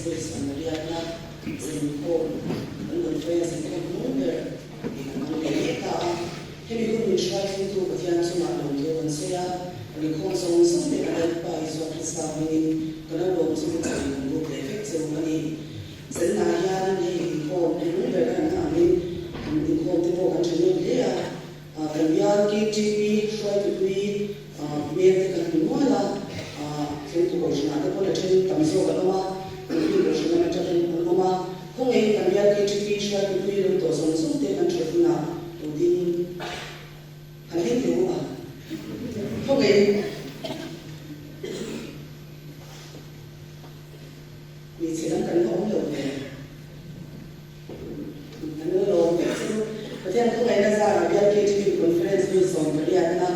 space on the Rihanna, in home, and the prayers and the Heavy women trying to put young to my own and say, and the console something like by is what is happening, but I don't see it and go the effects of money. Then I had a home and remember and I mean, in home the book and to know there, and we are KTP, try to be made the Kanimola, think to watch another bulletin, Tamso Galoma, and we will show them a Mama, who made and we are KTP, try to be the dozen something and Trifuna. Anh thấy hiểu à? Không nghĩ vì chỉ đang cần không hiểu về anh nói lâu về và thế không ngày ra là cái KTP conference với sòng cái gì đó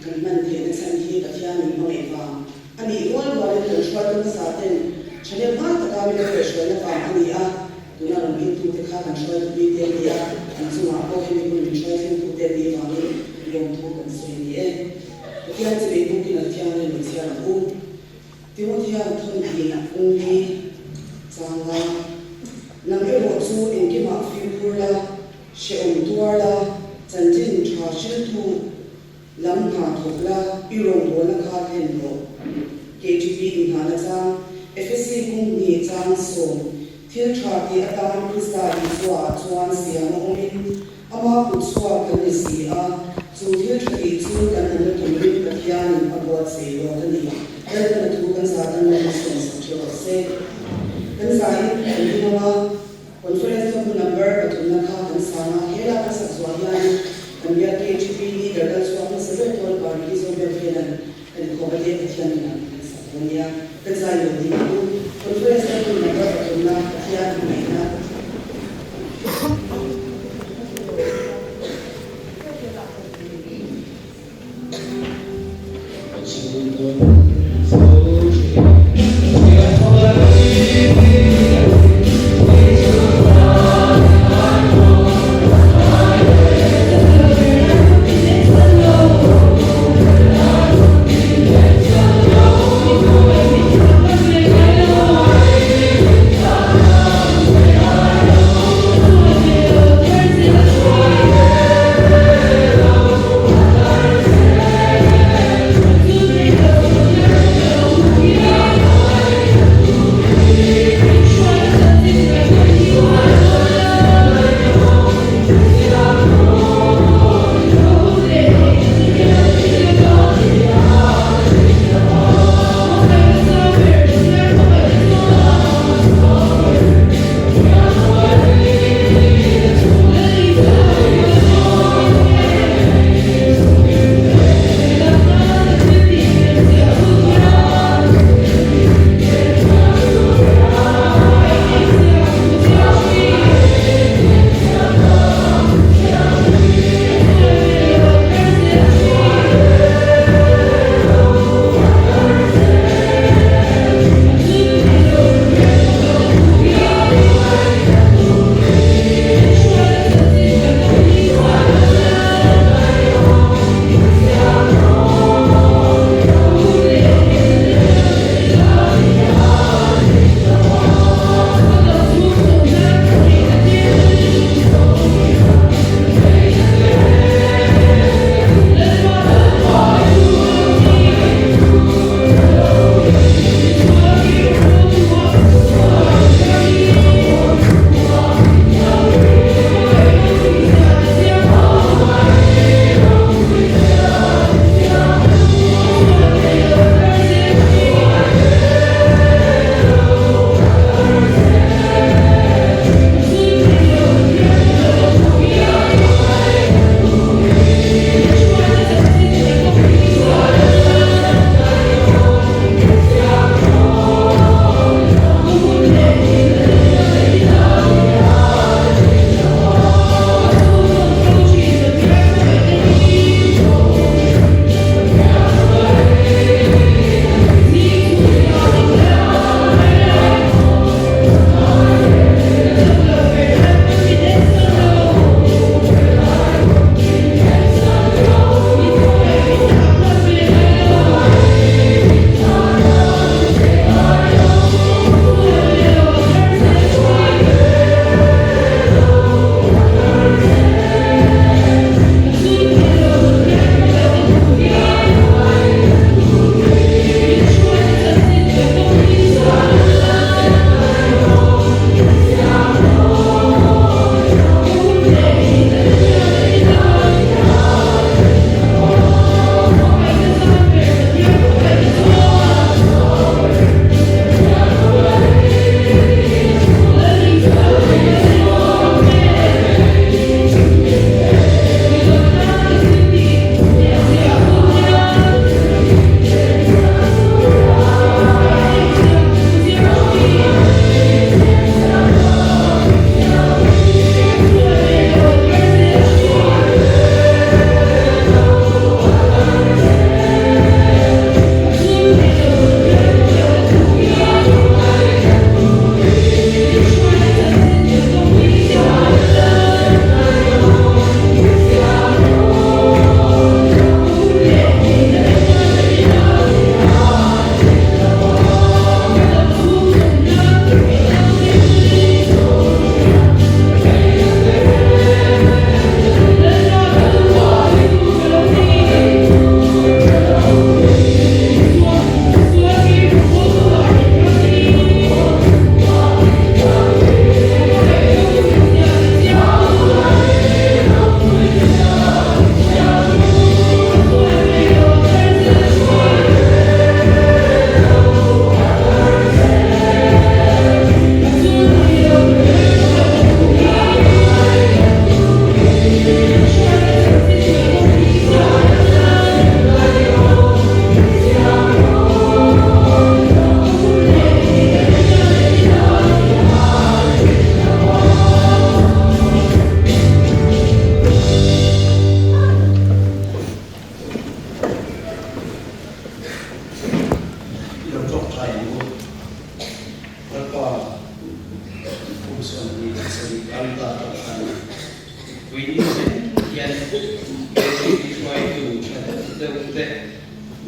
cần mình thì nó sang khi các nhà mình không hiểu vào anh ấy nói là cái chuyện xoay trong xã hội cho nên bao tất cả những cái xoay nó vào anh ấy tụi nó làm cái tụi khác làm xoay tụi đi theo đi anh dùng áo có cái mình xoay thêm tụi theo đi vào đi用途跟随你，我第二次被攻击了，天然的天然攻，第二天吞皮攻击，脏了，那么我做人家马飞过了，小多了，真正查实图，冷下头了，羽绒服了卡天了 ，KTP 你看了张 ，FSC 公你张送，天查的阿当库萨伊做专项农民，阿妈不错跟你是啊。Dù thiếu chủ ý chú cần hẳn được kiểm định các nhà mình ở bộ chế lộ thân ý đây là thu cân giá thân này sống sống cho họ xe cân giá hình ảnh đi mà conference of number và thu nâng khá cân giá mà hết là các sản xuất nhà cần biết KGP leader đã xuống một sự tốt và lý do về phía này cần có cái gì các nhà mình cân giá của nhà cân giá nhiều thì conference of number và thu nâng các nhà mình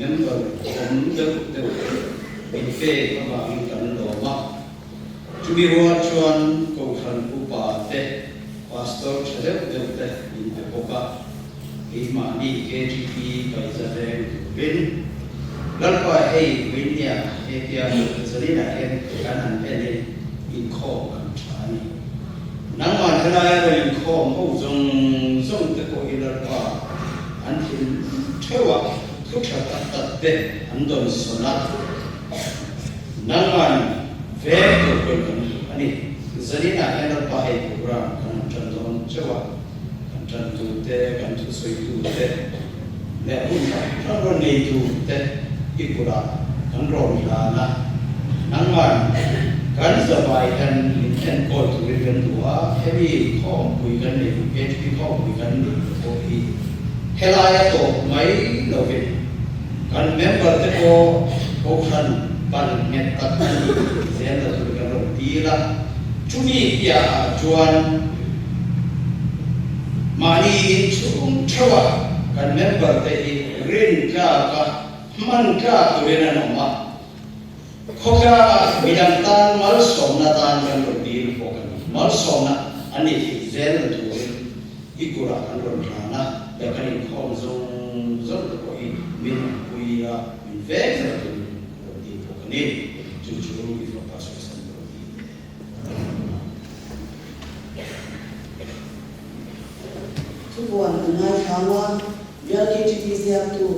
member om de in fe ka ba in kan lo ma chu bi ro chuan ko khan upa te pastor chale de in de boka ima ni KGP ka izare bin lalpa hei win ya he pia zalina en kanan ene in kho kan chani nangma thala ya in kho mo zong te ko ilarpa antin thewa thukha ta te andon sonat nangman ve ko kan ani zalina en pa hei program kan chandon chewa kan chandu te kan tu soi tu te le un kan ron nei tu te ikura kan ron na nangman kan sabai kan in ko tu rin tua heavy ko pui kan ni HP ko pui kan ni ko hi helaya to mai lovin kan member te ko khan ban net tak ni zen la tu kan ro ti la chumi ya chuan mani chung chawa kan member te rin ka man ka tu rin na ma khoka bidang tan mal somna tan kan ro dir ko kan mal somna ani hi zel tu ikura kan ro rana ya kan in khom zong ko hi min kuya min ve za tu ro dir ko kan ni chu i fo pa so san roทุกวันกันให้ทางว่าเวลาที่ที่เสียตัว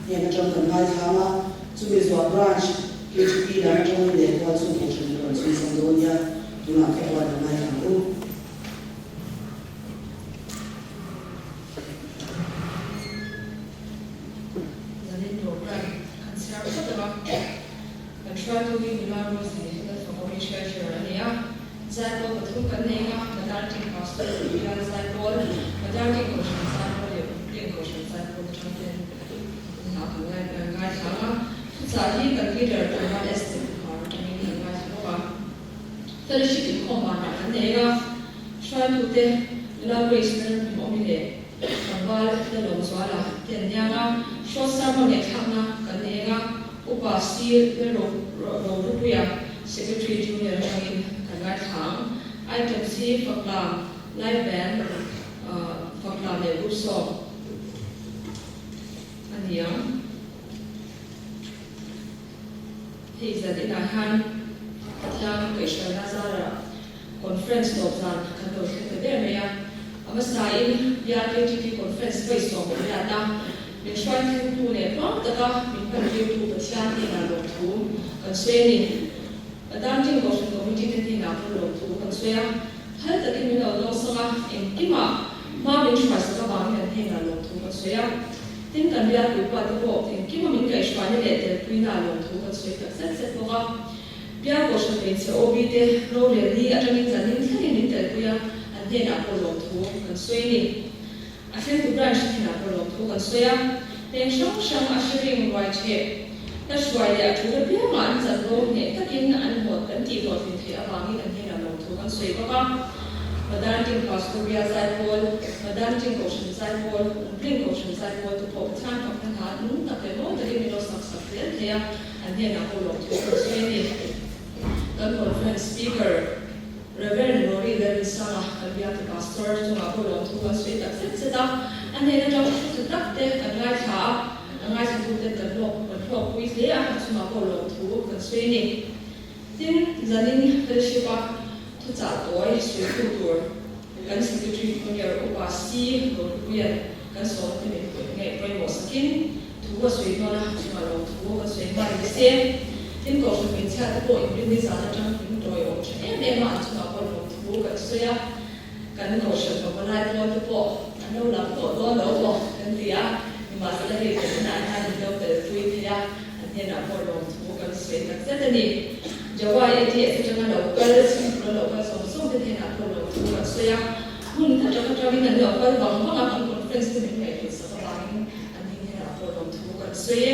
เนี่ยก็จำกันให้ทางว่าจะมีส่วน branch KGP ได้จงเรียนว่าส่วนที่จะเป็นส่วนสังโดเนี่ยตัวนักแข่งวันให้ทางรู้จะเล่นโดดกันคันเสียก็จะมาคันช่วยตัววิ่งเวลาเราเสียแล้วสมมติเชื่อเนี่ยใจเราประทุกันเองอ่ะมาด้านที่คอสต์วิลาใจโกลมาด้านที่โคชันใจโกลเรียนโคชันใจโกลจะเป็นหนักง่ายทางอ่ะสาธิตกันที่เดินตัวมาเอสเตอร์คอร์อันนี้ง่ายทางว่าแต่ละชิ้นของมันอันนี้ก็ช่วยตัวเองเราเรียนรู้มองไม่เห็นคำว่าเรื่องสวรรค์เห็นยังอ่ะชดสร้างมันเนี่ยทำนะกันเองอ่ะอุปสรรคเรื่องเราดูไปอ่ะ Secretary Junior ทางกันงานทางไอเทมซีฝักลามไล่แบนฝักลามในรูปสอบอันนี้ที่จะได้นาฮันทางเกิดชนะซาระคอนเฟรนซ์ตอบจากกันโดยที่เดิมเนี่ยอามาสายยาเกี่ยวกับคอนเฟรนซ์ไปส่งไปแล้วนะเป็นช่วยให้ผู้เนี่ยพร้อมแต่ก็มีคนเกี่ยวกับประเทศที่น่าลงทุนกันเสียนี่ด้านที่เราเป็นคนที่น่าลงทุนกันเสียให้แต่ที่มีเราลงสมัครเองที่มาเป็นช่วยสักบางอย่างที่น่าลงทุนกันเสียที่กันเรียกว่าตัวบอกเองที่มันมีการช่วยในเด็กที่น่าลงทุนกันเสียแต่เสร็จบอกว่าเบี้ยก็จะเป็นเสียโอบิเตโรเรียดีอาจจะมีการนิ่งแค่นิ่งแต่ตัวอย่างอันที่น่าลงทุนกันเสียนี่อาเซียนทุกประเทศที่น่าลงทุนกันเสียเป็นช่องอาชีพไว้เช่แต่ช่วยเด็กทุกเบี้ยมันจะลงเนี่ยถ้ากินอันหมดกันที่ตัวที่เที่ยวบางที่อันที่น่าลงทุนกันเสียก็ว่ามาด้านที่คอสตูเบียไซโพลมาด้านที่โคชันไซโพลพริ้งโคชันไซโพลทุกพบท่านกับทหารนู้นแต่เป็นโน้ตที่มีเราสักเดือนเที่ยอันที่น่าลงทุนกันเสียนี่กันคอนเฟรนซ์สปีกเกอร์เรเวนโรรีเดวิสันกันเบียร์พาสเตอร์จงอาบุลงทุนกันเสียแต่เสร็จแล้วอันนี้เราจะสุดทักเตะกันไล่ขาไล่สุดเตะกันโลกกันโลกวิเศษจงอาบุลงทุนกันเสียนี่ที่จะนี่เป็นชีวะทุกจากตัวสวยทุกตัวกันสิ่งที่คนอยากอุปสีหรือเปลี่ยนกันสอนที่เป็นไงไปหมดสกินทุกว่าสวยนอนนะจงอาลงทุนกันสวยมากเสียที่ก็จะเป็นชาติตัวอีกเป็นวิสาหจังเป็นตัวอย่างเช่นเอ็มอาจจะมาบุลงทุนกันสวยกันก็จะมาไล่ตัวตัวอันนู้นหลังตัวแล้วก็กันที่มาสละเหตุเป็นนานๆเดียวแต่คุยที่อันนี้นะบุลงทุนกันสวยแต่เส้นนี้จะว่าไอ้ที่จะมาเราก็เราก็ส่งเป็นที่น่าบุลงทุนกันสวยคุณถ้าจะเข้าใจกันเราก็บางว่าเราเป็นคนเฟรนซ์ที่เป็นไงเป็นสักบางอันนี้น่าบุลงทุนกันสวย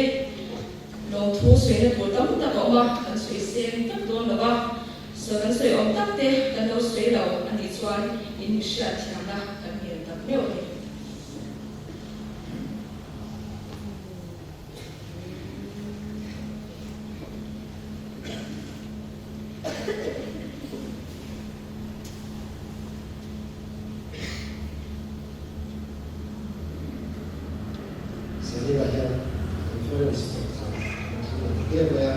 ลงทุนสวยในตัวตั้งแต่ก็ว่ากันสวยเสียงตั้งตัวแล้วว่าส่วนกันสวยอมตั้งแต่กันเราสวยเราอันนี้ส่วนอินิชิอาที่ทำได้กันเห็นตั้งเดียว There were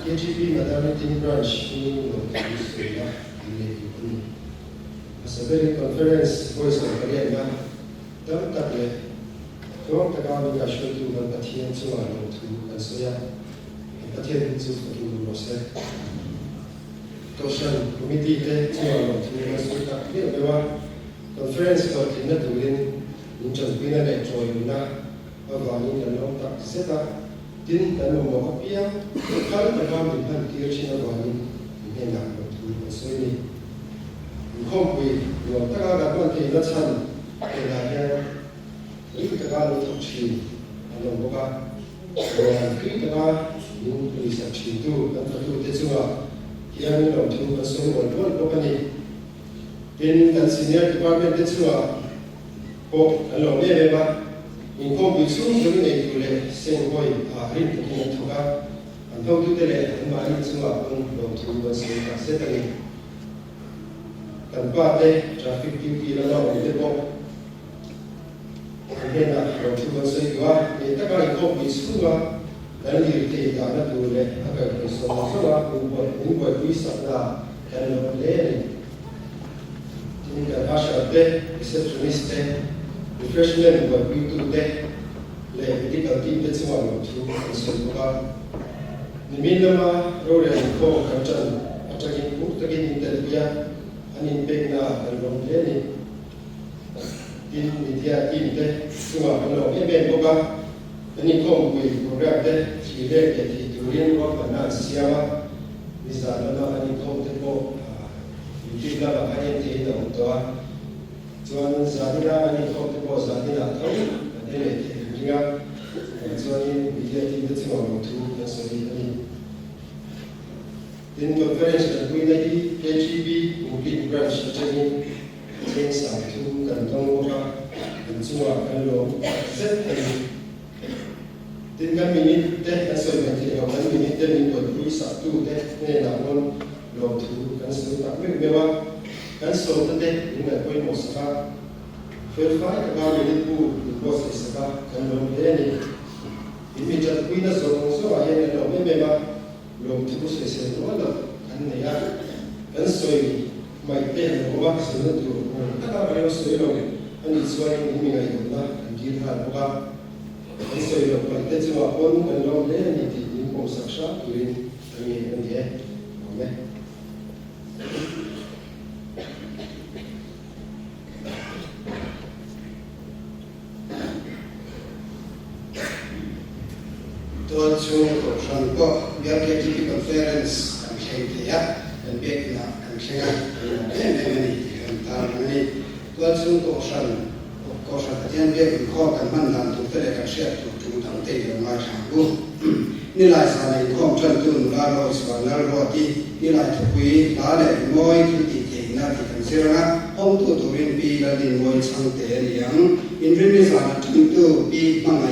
KGP Maternity Branch in Australia. As a very conference voice of Korea, don't that way. From the government, I should do one Patian to one to Soya, and Patian to the Rose. Toshan committee to one to Soya. There were conference got in the win in Japan and Joyuna of one in the long dark Zeta. Didn't know more appear. The current government had the direction of one in the to Soya. Không vì người ta đã có thể rất sẵn để là những cái cái lối thẩm trì làm một cái rồi cái những người sẽ chỉ tu làm phải tu thế chưa khi anh làm tu và sống một lúc lúc này bên anh senior department thế chưa bộ anh làm gì vậy ba mình không bị xuống dưới này tu lệ xem coi hình thực hiện thuộc cả anh không tu thế lệ anh mà anh chưa anh làm tu và sống cả sẽ thànhกันป้าเต้ traffic duty แล้วเราไม่ได้บอกอันนี้นะเราทุกคนสื่อว่าเด็กถ้าใครก็มีสู้ว่าแล้วนี่ที่การนั้นดูเลยถ้าเกิดเป็นสมองสมองคุณป่วยวิสัชนาการลงเล่นที่นี่การอาชาเต้ receptionist เต้ refreshment ป่วยวิตุเต้เลยที่การทีมเต้สมองเราทุกคนสื่อว่านี่มีน้ำมาเราเรียนข้อกันจันอาจจะกินมุกตะกินอินเตอร์เนียอันนี้เป็นนาการลงเล่นทีมวิทยาทีมเต้ซึ่งว่าการลงไม่เป็นพวกเขาอันนี้ข้อมูลโปรแกรมเต้ที่เรียกที่ตัวเรียนว่าขนาดเสียว่าวิชาแล้วอันนี้ข้อมูลพวกวิธีการบริหารที่เราตัวส่วนสาธิตอันนี้ข้อมูลพวกสาธิตเขาอันนี้ที่จริงๆส่วนนี้วิทยาทีมเต้ซึ่งว่าเราถูกและส่วนนี้อันนี้in conference between the KGB Muslim branch training things are to Kantong and Sua Kalo set tin kan minute te kan so kan ti kan minute te min ko ru sa tu te ne na mon lo tu kan so ta me wa kan so te ni na ko mo sa fer fa ka minute pu ko sa kan lo le ni immediate kuin so so ya ne lo me ba lom tu se se no la kan ne ya kan soi mai te no wa se no tu ta ka ba yo soi lo ani soi ni mi ngai na kan ji ha no ba kan soi lo pa te chu wa pon kan lo le ni ti ni ko sa sha tu rin ani ani e meตัวช่วงของฉันก็เรียกที่ที่คอนเฟอเรนซ์กันเช่นเดียเป็นเบกนะกันเช่นเป็นนี่กันตามนี้ตัวช่วงของฉันก็ฉันที่เรียกข้อกันมันนานถูกแต่กันเชื่อถูกจุดทั้งเตียงมาฉางกูนี่หลายสายข้อฉันตุนลาโรสวรรค์รอที่นี่หลายทุกวีลาเล่มวยที่ติดเองนะที่กันเชื่อนะห้องตัวตัวเรียนปีละดินมวยช่างเตียงยังอินทรีย์สารถึงตัวปีมังไง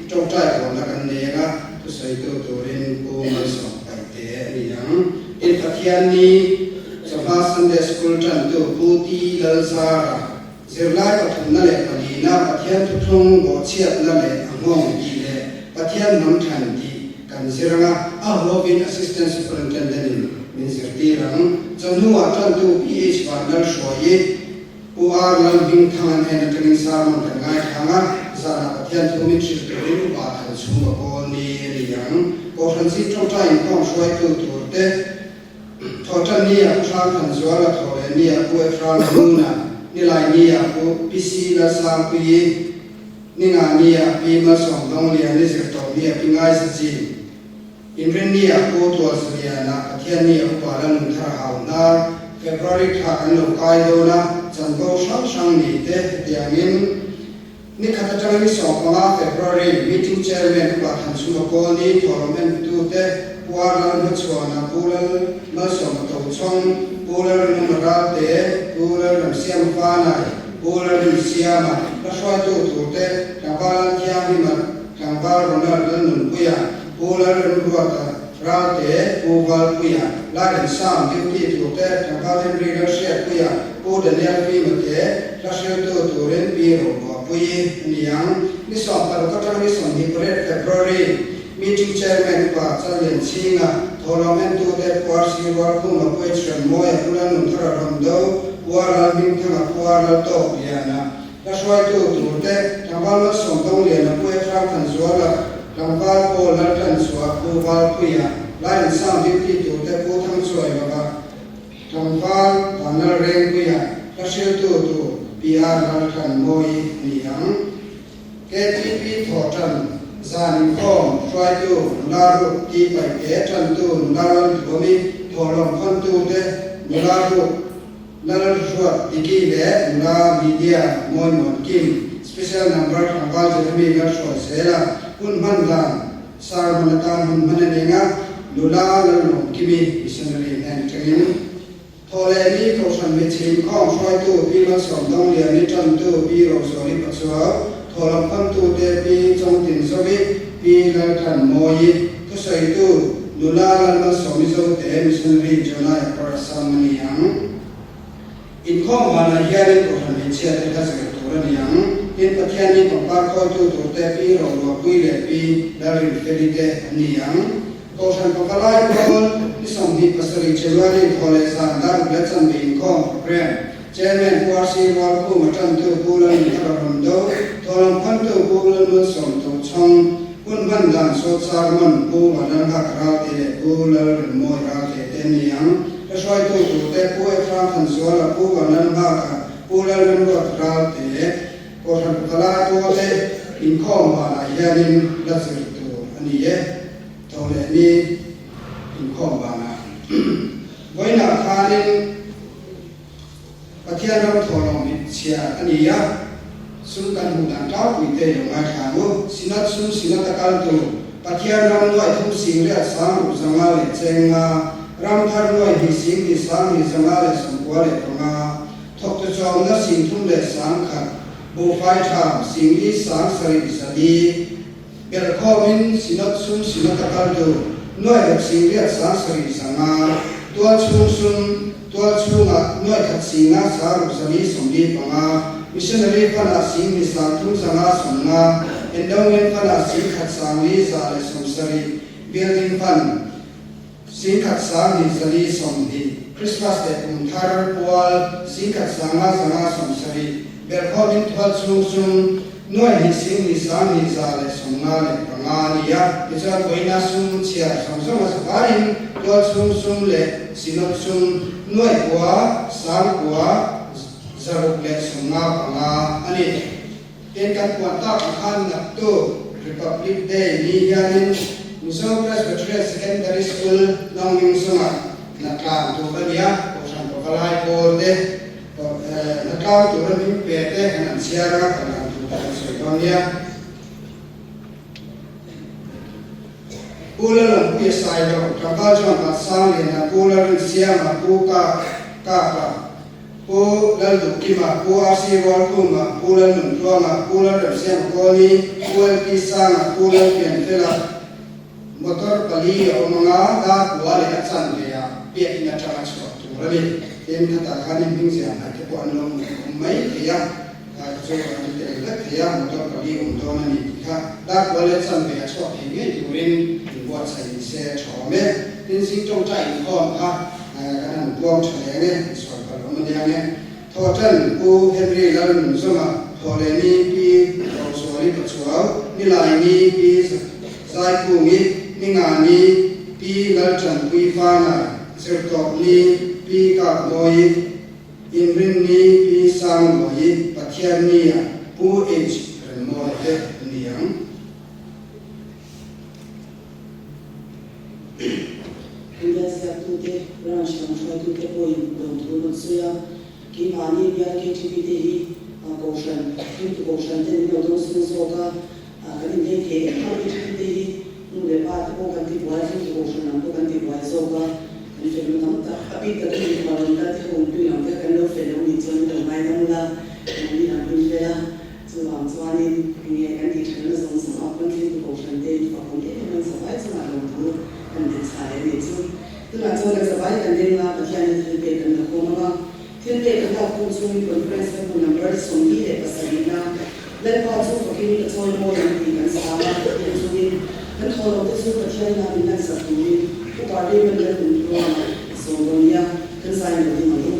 เจ้าใจของนักการเมืองทุกสิ่งตัวเรียนกูมาสอบไปเตะนี่ยังอินทัศน์นี้สภาสันเดสกุลจันตัวผู้ที่เลสาระเสียไล่ปฐมนั่นแหละปณีน่าปฏิยัติทุกทุ่งบ่เชียบนั่นแหละห้องดีเลยปฏิยัติน้ำทันทีกันเสียงอ่ะโรบิน assistant superintendent มีเสียทีรังจนหัวจันตัว PH วันนั้นช่วยผู้อาร์ลังบิงทางเห็นถึงสามมันง่ายทางสารปฏิยัติทุกมิตรสุดที่รู้บาดทันชุ่มก่อนนี้ยังก็ทันสิจ้องใจต้องช่วยตัวเต้ทอจันนี่ผู้ชายทันสวรรค์ทอเลนี่ผู้ฟรานมูนะนี่ลายนี่ผู้พิศีละสามปีนี่งานนี่ปีมาสองต้องเรียนนี่สิตัวนี่ปีง่ายสิอินเทอร์นี่ผู้ตัวสุริยานะปฏิยัตินี่ผู้บาลันทาหาวนาFebruary ทางโลกายโดนะจันโกช่างนี่เต้เดียมินนี่ข้าจะมีสองมา February meeting chairman ว่าทันสุนทรนี่ทอร์เมนตูเต้ผู้อารันชวนนะผู้เล่นมาสมตัวช่องผู้เล่นนุมราเต้ผู้เล่นเสียมฟ้าไหนผู้เล่นเสียมาและช่วยตัวเต้ทางบ้านที่อามิมันทางบ้านเราเล่นนุ่นปุยผู้เล่นรัวตาราเต้ผู้บอลปุยลาเล่นซ้ำที่ตัวเต้ทางบ้านเรียนเสียปุยผู้เดินเลี้ยงปีมันเต้และช่วยตัวเล่นปีโรปุยนี่ยังนี่สองตลอดก็จะมีสองที่ประเทศ February meeting chairman pa Charlian Singa tournament to the Parsi Warkum question Moya Pulan Ramdo Wara Ming Tanga Wara Topiana that's why to the Tambala Sontolian Pue Frankan Zola Tambal Po Latan Swa Puval Puya Lion Sound Duty to the Potang Soya Tambal Panel Rain Puya Kashil to PR Latan Moi Niang KTP Thotan Zan Kong try to Naru Ti by Ketan to Naral Gomi Tolom Kontu de Naru Naral Short Diki de Na Media Mon Kim special number Tambal Jeremy Garshwa Sela Kun Mandan Sar Manatan Manadinga Lula Lalom Kimi Missionary and Training Toleni Kosan Michim Kong try to Pilas from Donglia Nitan to Biro Soli Patsua Tolong tu depi trong tin sobi pi lalkan moi tu sai tu lula lalma somi so te missionary jona parasamani yang in khom bana hiarin ko han chia te ka se to ran yang in pathiani papa ko tu te pi ro ro pui le pi darin felite ani yang ko san pakalai ko ni som ni pasari chewani khole san dar lechan bin khom program Chairman Parsi Walku Matan tu Pulan Ramdo Tolong Pantu Pulan Som tu Chong Pun Bandan Sot Sarman Pu Madan Hakra Te Pulan Moira Te Teniang Kaswai tu Te Pu Frankan Suala Pu Madan Haka Pulan Hakra Te Kosan Kala tu Te Inkom Bana Yanin Lazir tu Aniye Tole ni Inkom Bana Goina Khalin Patiaram Tolong Sia Ania Sultan Hudan Tau Wite Yang Akamu Sinat Sum Sinat Akaltu Patiaram Loi Tum Singre Sam Zamale Cenga Ram Thar Loi Hising Hisam Hizamale Sampuale Tonga Tok Tu Chong Na Sing Tum Le Sam Khat Bo Phai Tham Singli Sang Sari Sadi Berkomin Sinat Sum Sinat Akaltu Noi Hak Singre Sang Sari Sanga Tuan Sum Sum Tua chunga noi khat singa saru sami somdi panga missionary phana sing ni sa thum sanga somnga endowment phana sing khat sangli sa le somsari building fund sing khat sangli sali somdi Christmas day thar pawal sing khat sanga somsari berkhomin thwal chung noi hi sing ni sang ni sa le somnga le panga niya isa koina sum chia somsama sabarin tua chung le sinot chung Noi kuah, sang kuah, zaruk le sunga panga ani. Tenkan kuantak akan naktu Republic Day ni yanin Musuh Presbyterian Secondary School Nonging Sunga nakam tu bania kosan pakalai korde nakam tu bani pete kanan siara kanan tu tak sekonia. Pulau punya saya kapal cuma pasang lena pulau siapa puka kapa pu lalu kima pu asir walkuma pulau nuntuama pulau siapa koni pulau kisah pulau piantela motor pali omanga dah kuali atsan dia biar ina cara suatu lagi yang katakan ini siapa kita buat nom mai dia coba kita lihat dia motor pali untuk ni kita dah kuali atsan dia suatu ini turin buat saya bisa coba, insting trongใจก่อนครับการรวมเฉลี่ยเนี่ยส่วนประกอบมันยังเนี่ยทอท่านผู้เฮนรี่แล้วหนุ่มสมัครพอเลยนี่ปีเราสวยปัจจุบันนี่ลายนี้ปีสายผู้นี่งานนี้ปีแล้วจันปีฟ้าน่ะเสือตอกนี้ปีกับมวยอินรินนี้ปีสังมวยปัทยานี้ผู้เอชเป็นมวยเด็กนี่ยังIndia satu te branch yang saya tu te poi untuk suya kimani biar KTP deh kosan itu kosan te ni untuk susoka kan ini te KTP deh nude pat ko kan ti buat itu kosan nampu kan ti buat soka ini film nampak tapi tadi kalau kita te untuk yang te kan lo film ni cuma tu mai namula ini nampu dia cuma ini kan ti cuma sama kan ti kosan te itu apa ni kan sampai cuma nampu kan ti saya ni cuma tu nak cakap sebaik kan dia nak bagian itu kan nak koma thiên lệ các đạo công dung conference các buổi làm rất sống đi để pasal ini, dan kalau chúng pakai ini kecuali mau yang di kan sama yang sungin kan tholo te su pathian na min nan sa tu ko party men le kun ro na so gonia kan sai no ti ma lu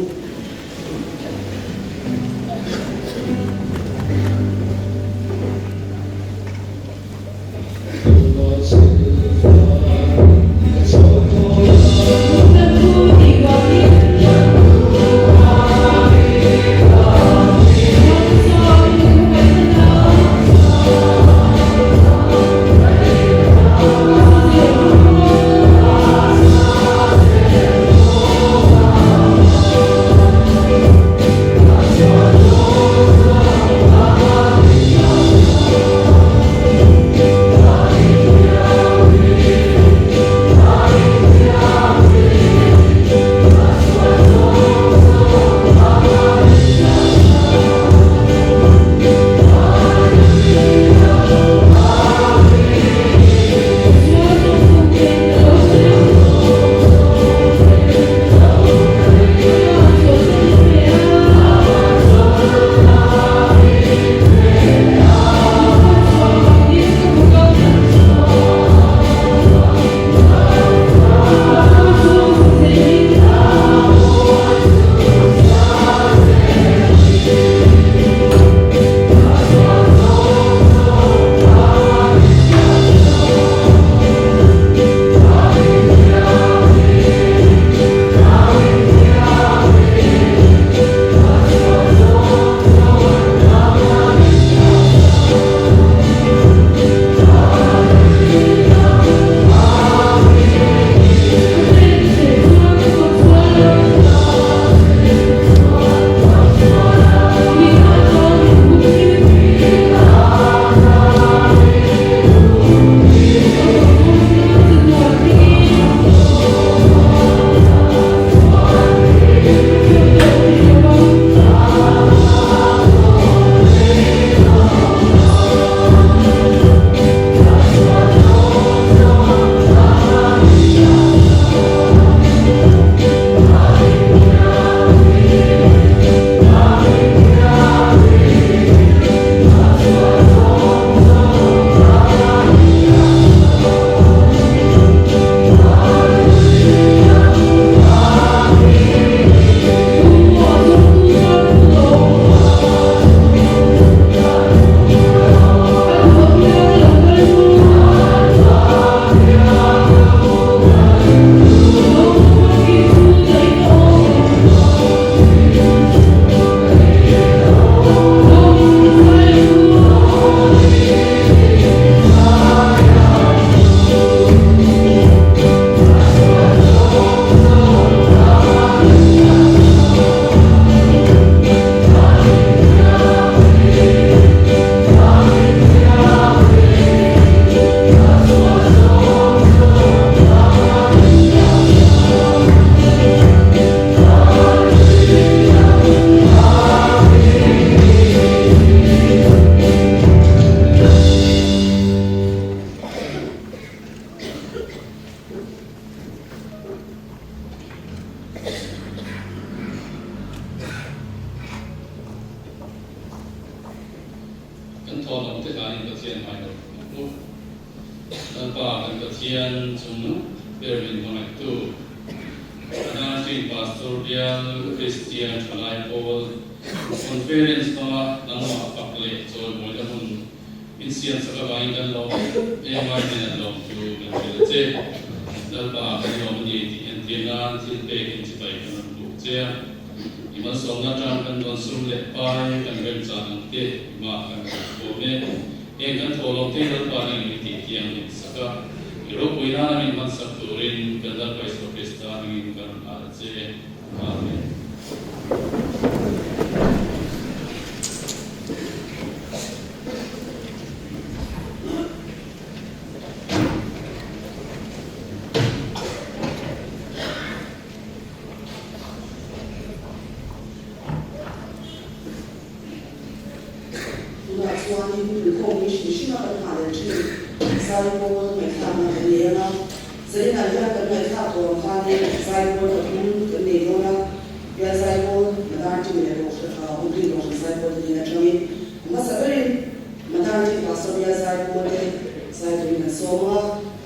sai to na so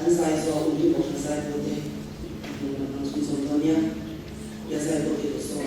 an sai so ni ko sai to de ang susun donya ya sai to de so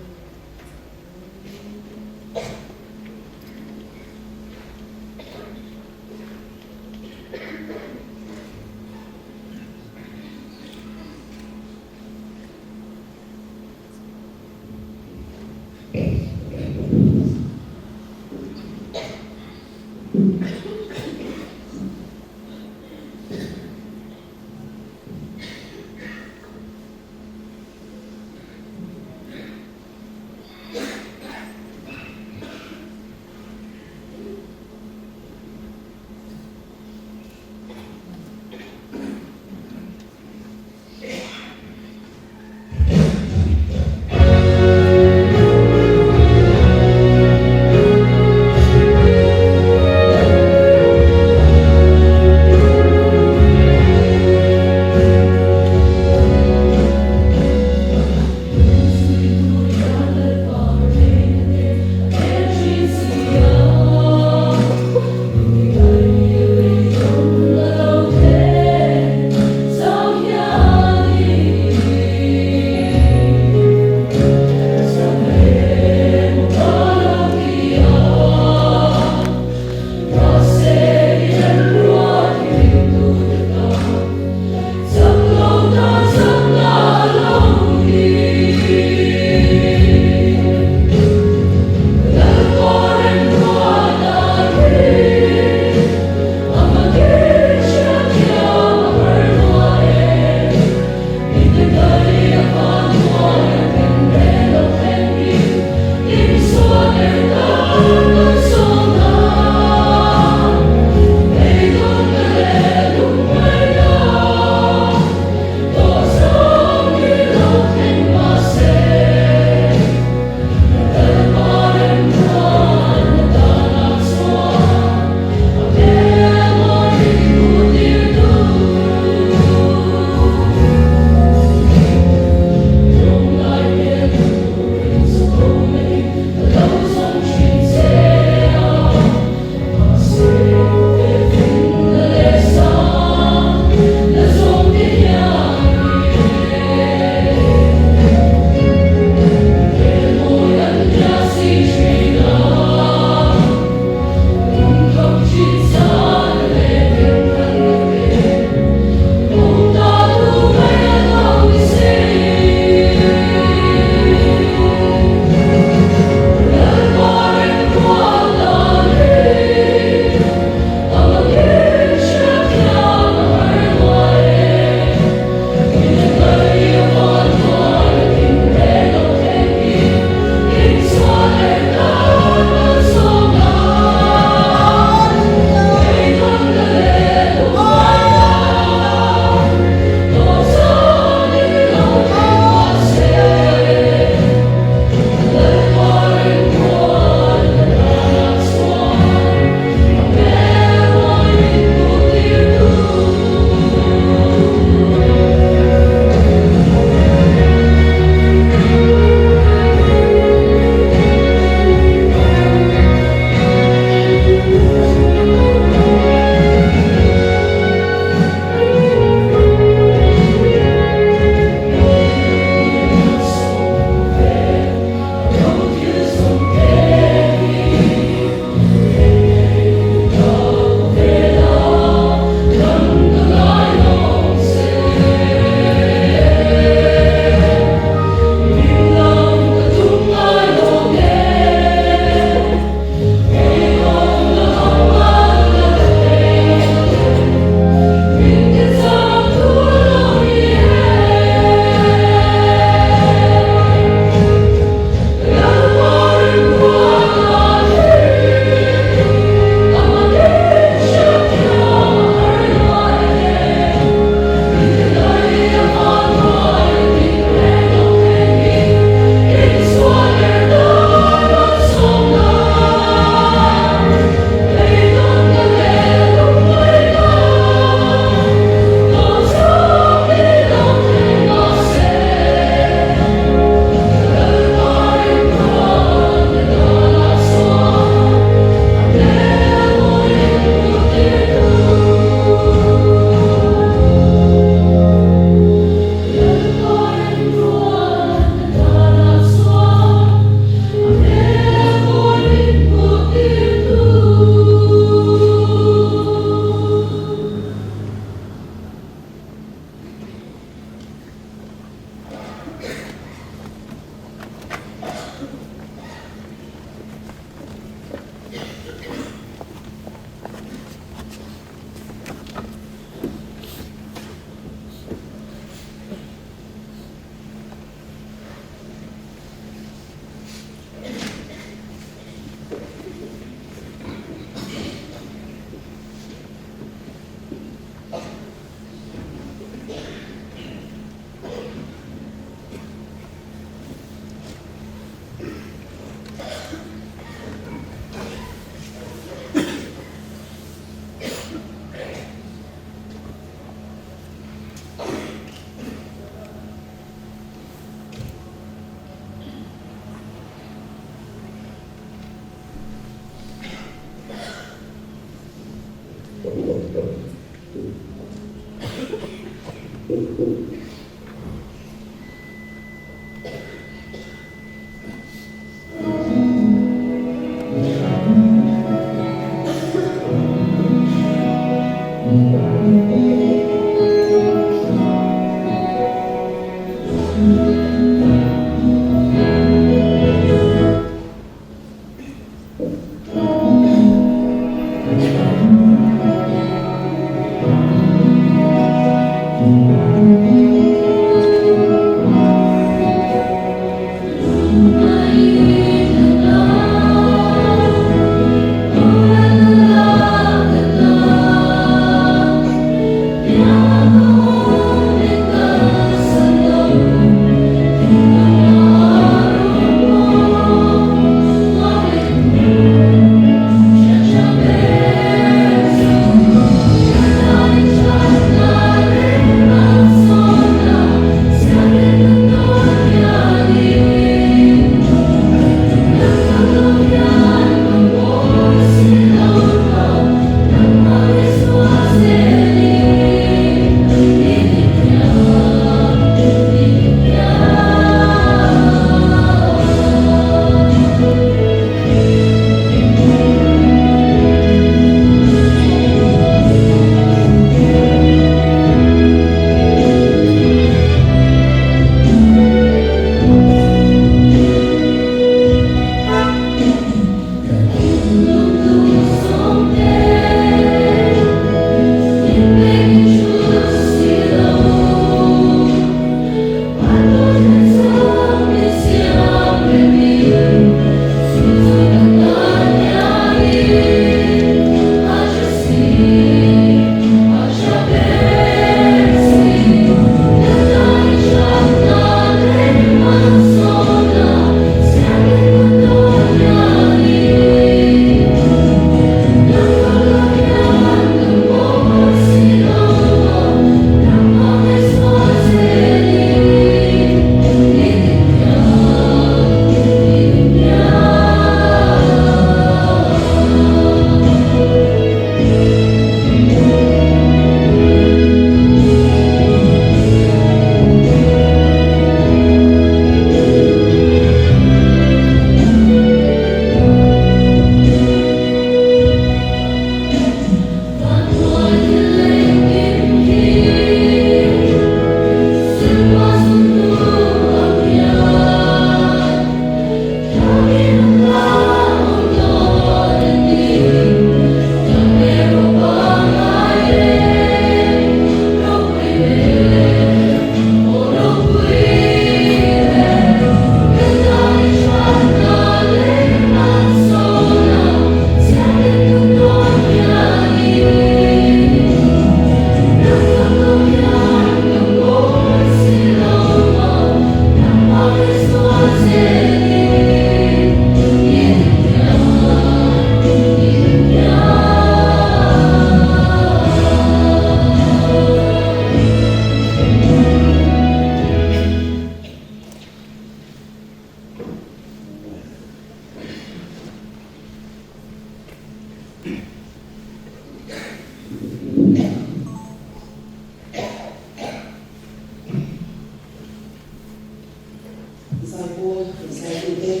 sai cô sai cô tê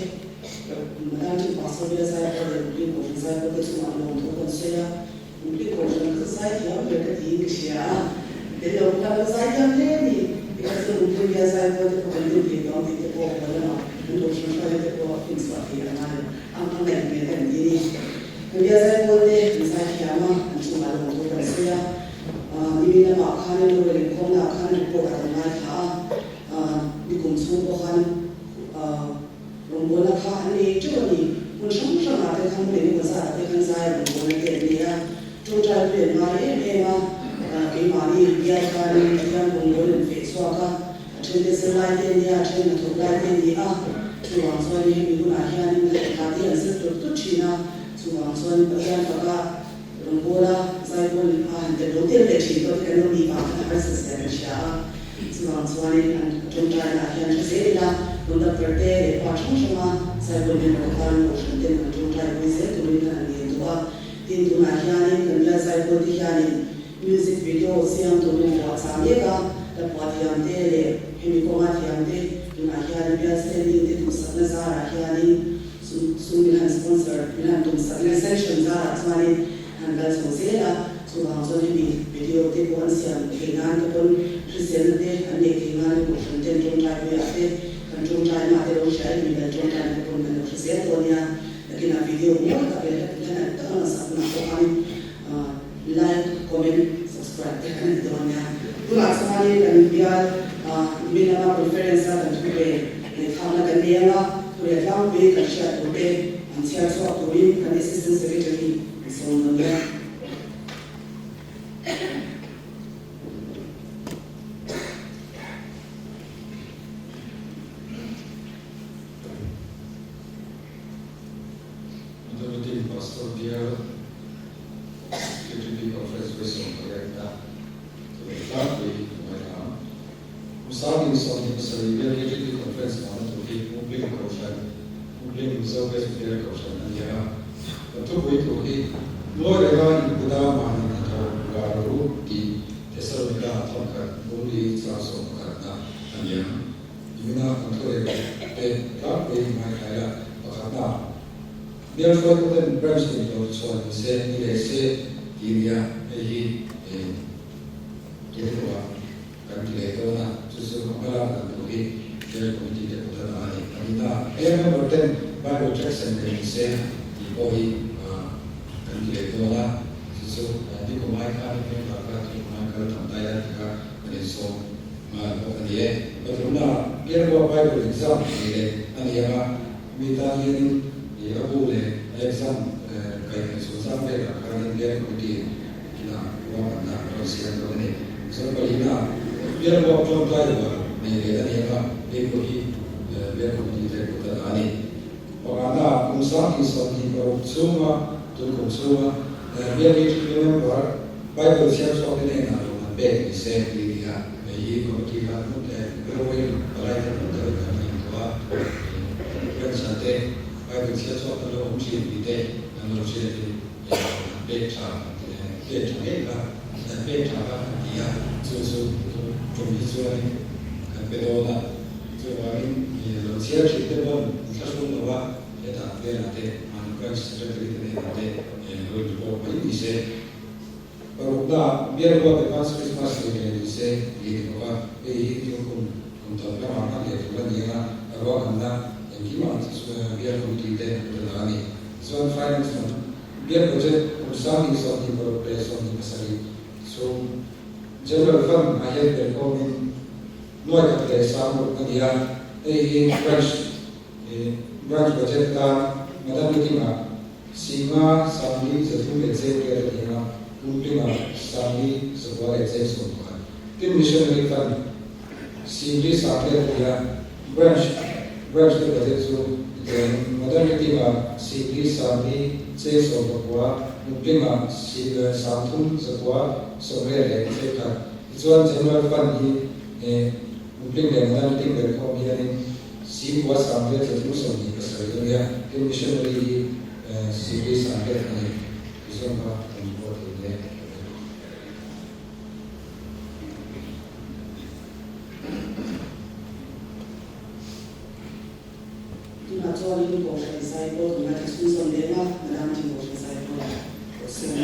mà đang chỉ bảo sao bây giờ sai cô để đi bộ sai cô tê chung ăn lòng thôi còn xe đi bộ rồi cứ sai thì ông về cái gì cái gì à để đâu ta sai cho thế thì bây giờ mình bây giờ sai cô tê có vấn đề gì đó thì cái cô có là mình đâu chúng ta cái cô tin sợ thì là ngay ăn này mình làm gì bây giờ sai cô tê sai thì mà anh chung ăn lòng thôi còn xe đi là mà khăn rồi thì không nào khăn bộ cả ngày thả đi cùng xuống bộ khăn đồng bộ là khăn đi trước thì mình sống trong là cái khăn để mình ra cái khăn dài đồng bộ là tiền đi à trong trái biển mai em cái mà đi bia khăn đi khăn đồng bộ là phải xóa cả trên cái sân lai tiền đi à trên là thuộc lai tiền đi à chúng hoàng xuân đi mình cũng là hiện tại cả tiền rất tốt chi na chúng hoàng xuân bây giờ cả đồng bộ là giải quân để đầu tiên để chỉ có cái nội địa mà phải sử dụng trả chúng tôi anh trong trái là hiện sẽ là đồng tập vấn đề để quan trọng mà giải quân để một cái một số tiền trong trái bây giờ tụi mình là nhiều quá tin tụi này hiện cần là giải quân thì hiện music video xem tụi mình có sáng nhất cả là quá thiam thế để hình có mà thiam thế tụi này hiện bây giờ sẽ đi tụi sắp là ra hiện sung mình sponsor mình tụi sắp là session ra chúng tôi hanggang sa sila so hangso ni video te ko an siam hingan ko pon present te ane hingan ko content trong trai ko ate kan trong trai ma te ro share ni kan trong trai ko pon kan present to nia lakin a video mo ka pe kan ta na sa na ko an like comment subscribe te kan to nia tula sa ni kan bia mi na conference kan tu pe ni khana kan dia na ko ya lang pe kan share to pe an share so to rin kan assistant secretary so na Pastor Pierre, KTP Conference President Director, to the family, to my mom. Starting something Saribia KTP Conference on to be moving caution, moving service fair caution, and yeah, but to wait to be more than Buddha man and Garu, the Thessalonica, Tonka, only Sasso Karna, and yeah, you know, control the God way my Kaya, Bakana. Therefore, the president of Swan said, "He said, India, he Ketua, Kantilekona, Susumala, and Tuhi, their committee deputy, Anita, I remember then Bible Jackson can say, Boy, Kantilekona, Susu, Nikomaka, Nikomaka, Tantaya, and so, Malpokadia, but Runa, Yerba Bible exam, and Yama, Mitalian. Abu le exam kai so sampai akan dia committee kita buat nak proses tu ni so palina biar buat contoh juga ni dia ni apa dia biar committee dia kita ani orang usaha kisah kalau semua tu semua biar kita member Bible siap soal ini nak baik disem dia ini committee kan growing balai tertentu kami tua kan santai Bible says what the Lord said we did, and Lord said bedtime, from Israel, and Bedola, so I mean, the church, the one, Kasundova, that are there, and Christ secretary, and Lord Bob, he said, but we are about the past Christmas, he said, he could come Gimana biar kita berani. So finance biar budget usaha ini kalau presiden besar. So general fund akhir berkomin nuai kata sama dia. Branch budget kan madam kita singa sambil satu exec dia kumpulnya sambil sebuah exec semua. Tim missionary fund simply sampai dia branch the budget so modernity ma simply sami chase of the qua moving si samthum zakwa somewhere etc it's one general fund he moving the modernity the community si was somewhere to do something so yeah missionary simply sampai ni so ma important there na chuan in ko hrai sai ko na ti sun som le na madam ti ko hrai sai ko ko sim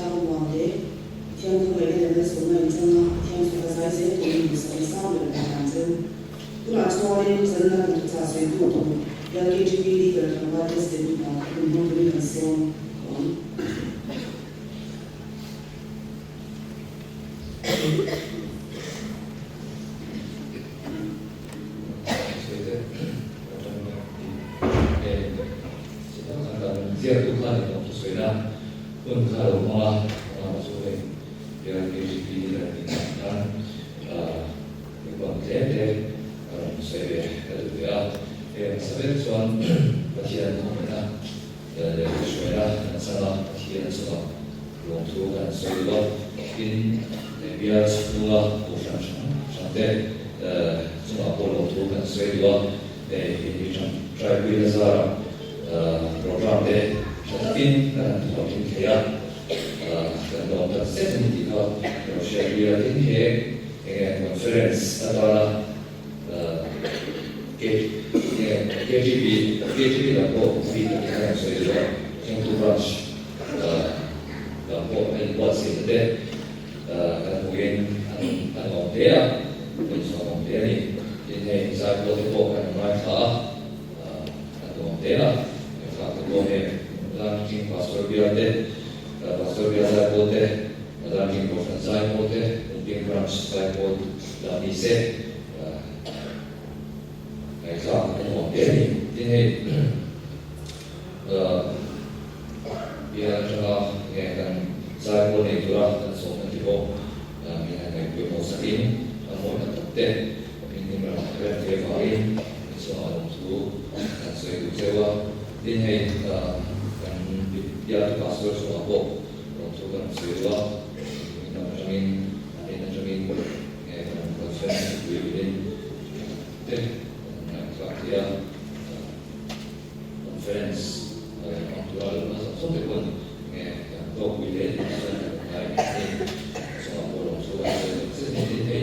thao ngoài thế thiên không mấy cái này số này trong thiên số cái giá sẽ tụi mình sống sao được làm chứ tôi nói cho nên dân là một trả sẽ tụi tụi yang KGB đi từ trong ba cái sẽ tụi nó cũng không được làm sao riêng tu khăn thì nó suy ra hơn khá đầu hoa một số về cái KGB là những còn thế thế sẽ về cái thứ đó thì sẽ biết soạn và hiện không phải là để suy ra sau đó hiện sau đó lòng thu gần suy đó in để bây giờ tu là bộ phận sáng tế chúng ta bộ lòng thu gần suy đó để đi trong trái quy là ra program de in talking here the long certainty of share we are in here conference atala KGB là bộ phi là cái sự đó trong tu branch là bộ anh quan sinh đấy các hội viên anh ngọc thế à mình so ngọc thế này thì sai bộ thì bộ anh nói thở anh ngọc thế à Boleh ranking pastor biasa saya boleh ranking conference saya boleh mungkin branch saya boleh dan ise exam semua ini biar cakap kan saya boleh curah dan semua tipo yang kita sakin mau tetap ini berapa hari semua untuk saya sewa ini kan dia pastor semua pok untuk kan sewa ini najamin conference ini dia conference actual sampai pun untuk wilayah semua orang semua ini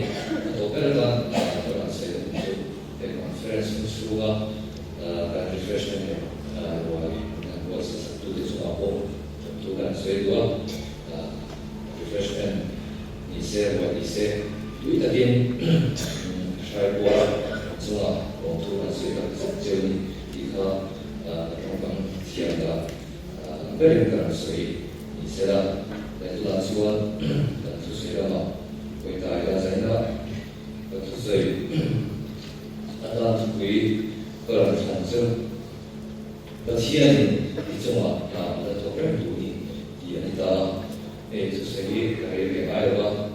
atau perda orang saya untuk conference semua refreshment was to this level to kan sewa refreshment ise itu tadi saya buat semua untuk kan sewa jadi jika orang tiada berikan sewa ise lah itu langsung dan sesuai lah kita ada saya itu sewa ada kui orang transfer Batian itu mah, ada program tu ni, dia kita itu segi dari yang ada,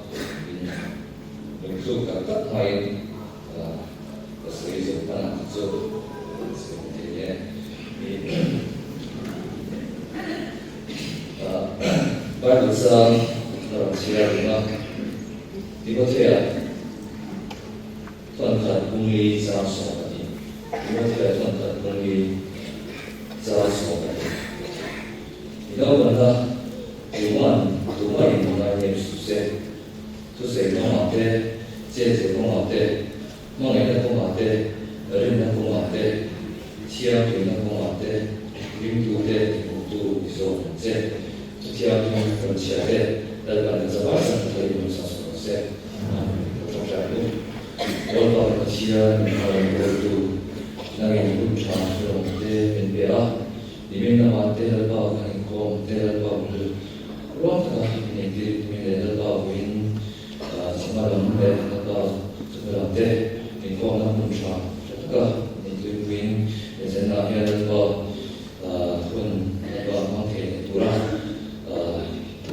untuk kata lain, segi sepan itu sebenarnya, baru sahaja orang siapa nak dibaca, tuan kungli sama ni, dibaca tuan kungli Salah semua. Ikaw benda tuman yang susah mengate, cece mengate, mengenai mengate, rendah mengate, siap rendah mengate, rindu iso cece, setiap kerja dalam zaman terlalu susah. Macam tu, orang kerja itu nanging pun cakap dia di mana mati lepas kan kau lepas tu orang tak ini di mana lepas win semalam lepas semalam deh di kau nak pun cakap ini win sebenarnya lepas pun lepas makan turun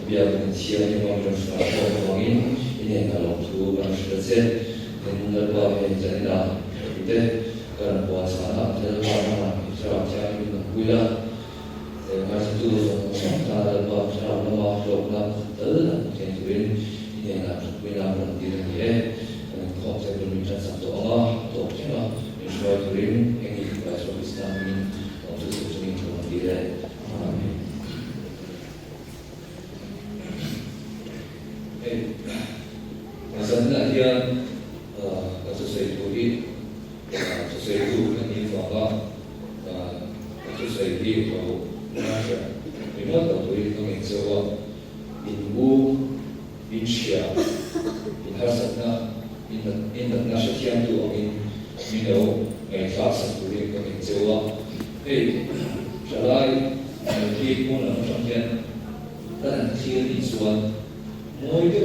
biar siapa yang mau cakap orang ini kalau tu orang selesai dan lepas sebenarnya kita kan puasa dalam mana Islam cari gula, macam tu semua dalam cara nama nak terus kentuin ini nak gula berhenti lagi konsep berbicara satu Allah atau cina Islam turin ini bahasa Islam ini untuk sesuatu berhenti lagi. Amin. Masalah dia sesuatu sesuatu yang difahamkan sesuatu kalau macam memang tahu itu yang sewa in u in chia in har sak na in na sha thiam tu in no ngai fa sak tu ri ko in chewa ei shalai ki ko na sam hian tan thil ni chuan moi de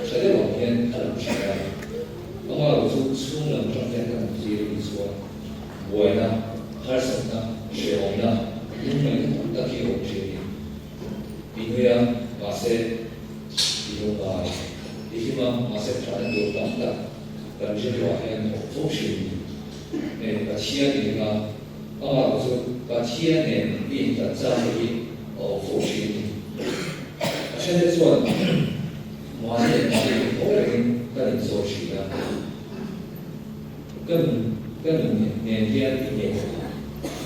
sale wa hian alam chia ama zu chung lam sam hian tan thil ni chuan boina har sak na she na in mai ta ki o che Inuya masih dirumah, ihima masih berada di rumah dan juga yang fungsi. Kajian ini kan, maksud kajian ini tak jadi fungsi.现在说，马上是更熟悉的，更年轻一点，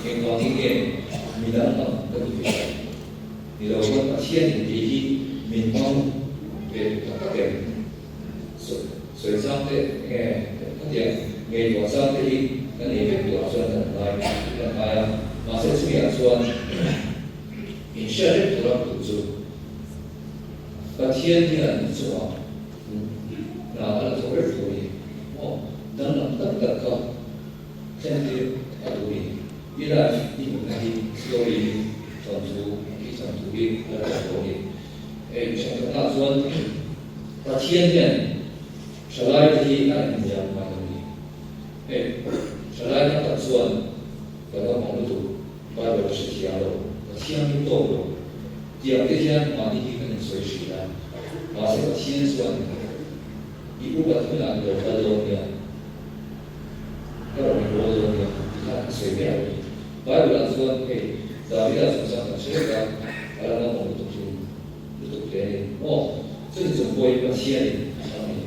更高一点，米兰更厉害。你老说把钱给去民帮给那个水上的那点给多少的那里面多少的来马上这样说，你现在不要补助，把钱给你做，那投入可以，等个，现在独立，一来一所以从出。独立来独立，像那说，把天天，上来的那人家买东西，上来那说，把那网络都把这个事情了，把天天都了，第二天马上可能随时来，马上把天说，一部把突然有的东西，要我们多东西，你看随便而已，把这个说，咱们要从上头学个。然后我们都便宜这种不会把钱上面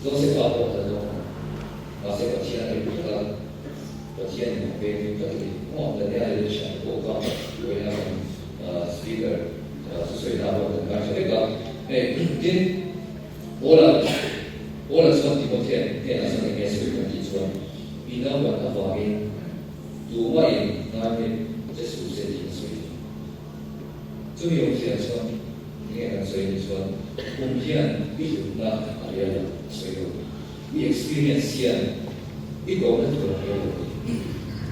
都是靠我的东把这个钱给把钱给人家也想过高为了speaker 是大部分感觉这个今我了说你们天上面也是有提出你能把它发明读外那边这属实的最有些说，你看，所以说，我们现在一直那也有，所以 experience 现一个人都没有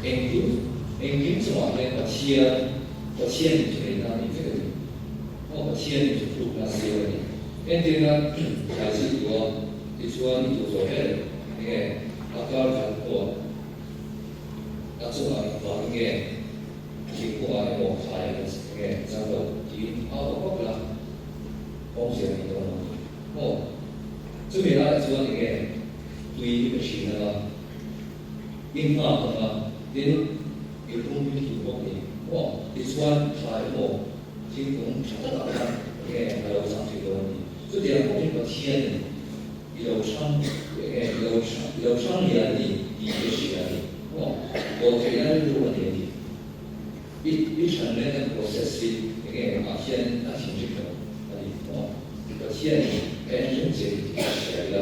，engine 什么呢？把钱你给那里这个，把钱你就付那些了的，engine 呢还是说，你说你做的，你看，高看过，做那个那个，经过那个开的。这个包括了，风险很多这边来说，你看，对于这个事呢，银行啊，连有公平提供的，你穿台提供啥的啊，你看还有上这个问题，这点公平和钱，有商业的一些事啊，我觉得是问题。一成年的 process 那先那挺这个，我先认真写了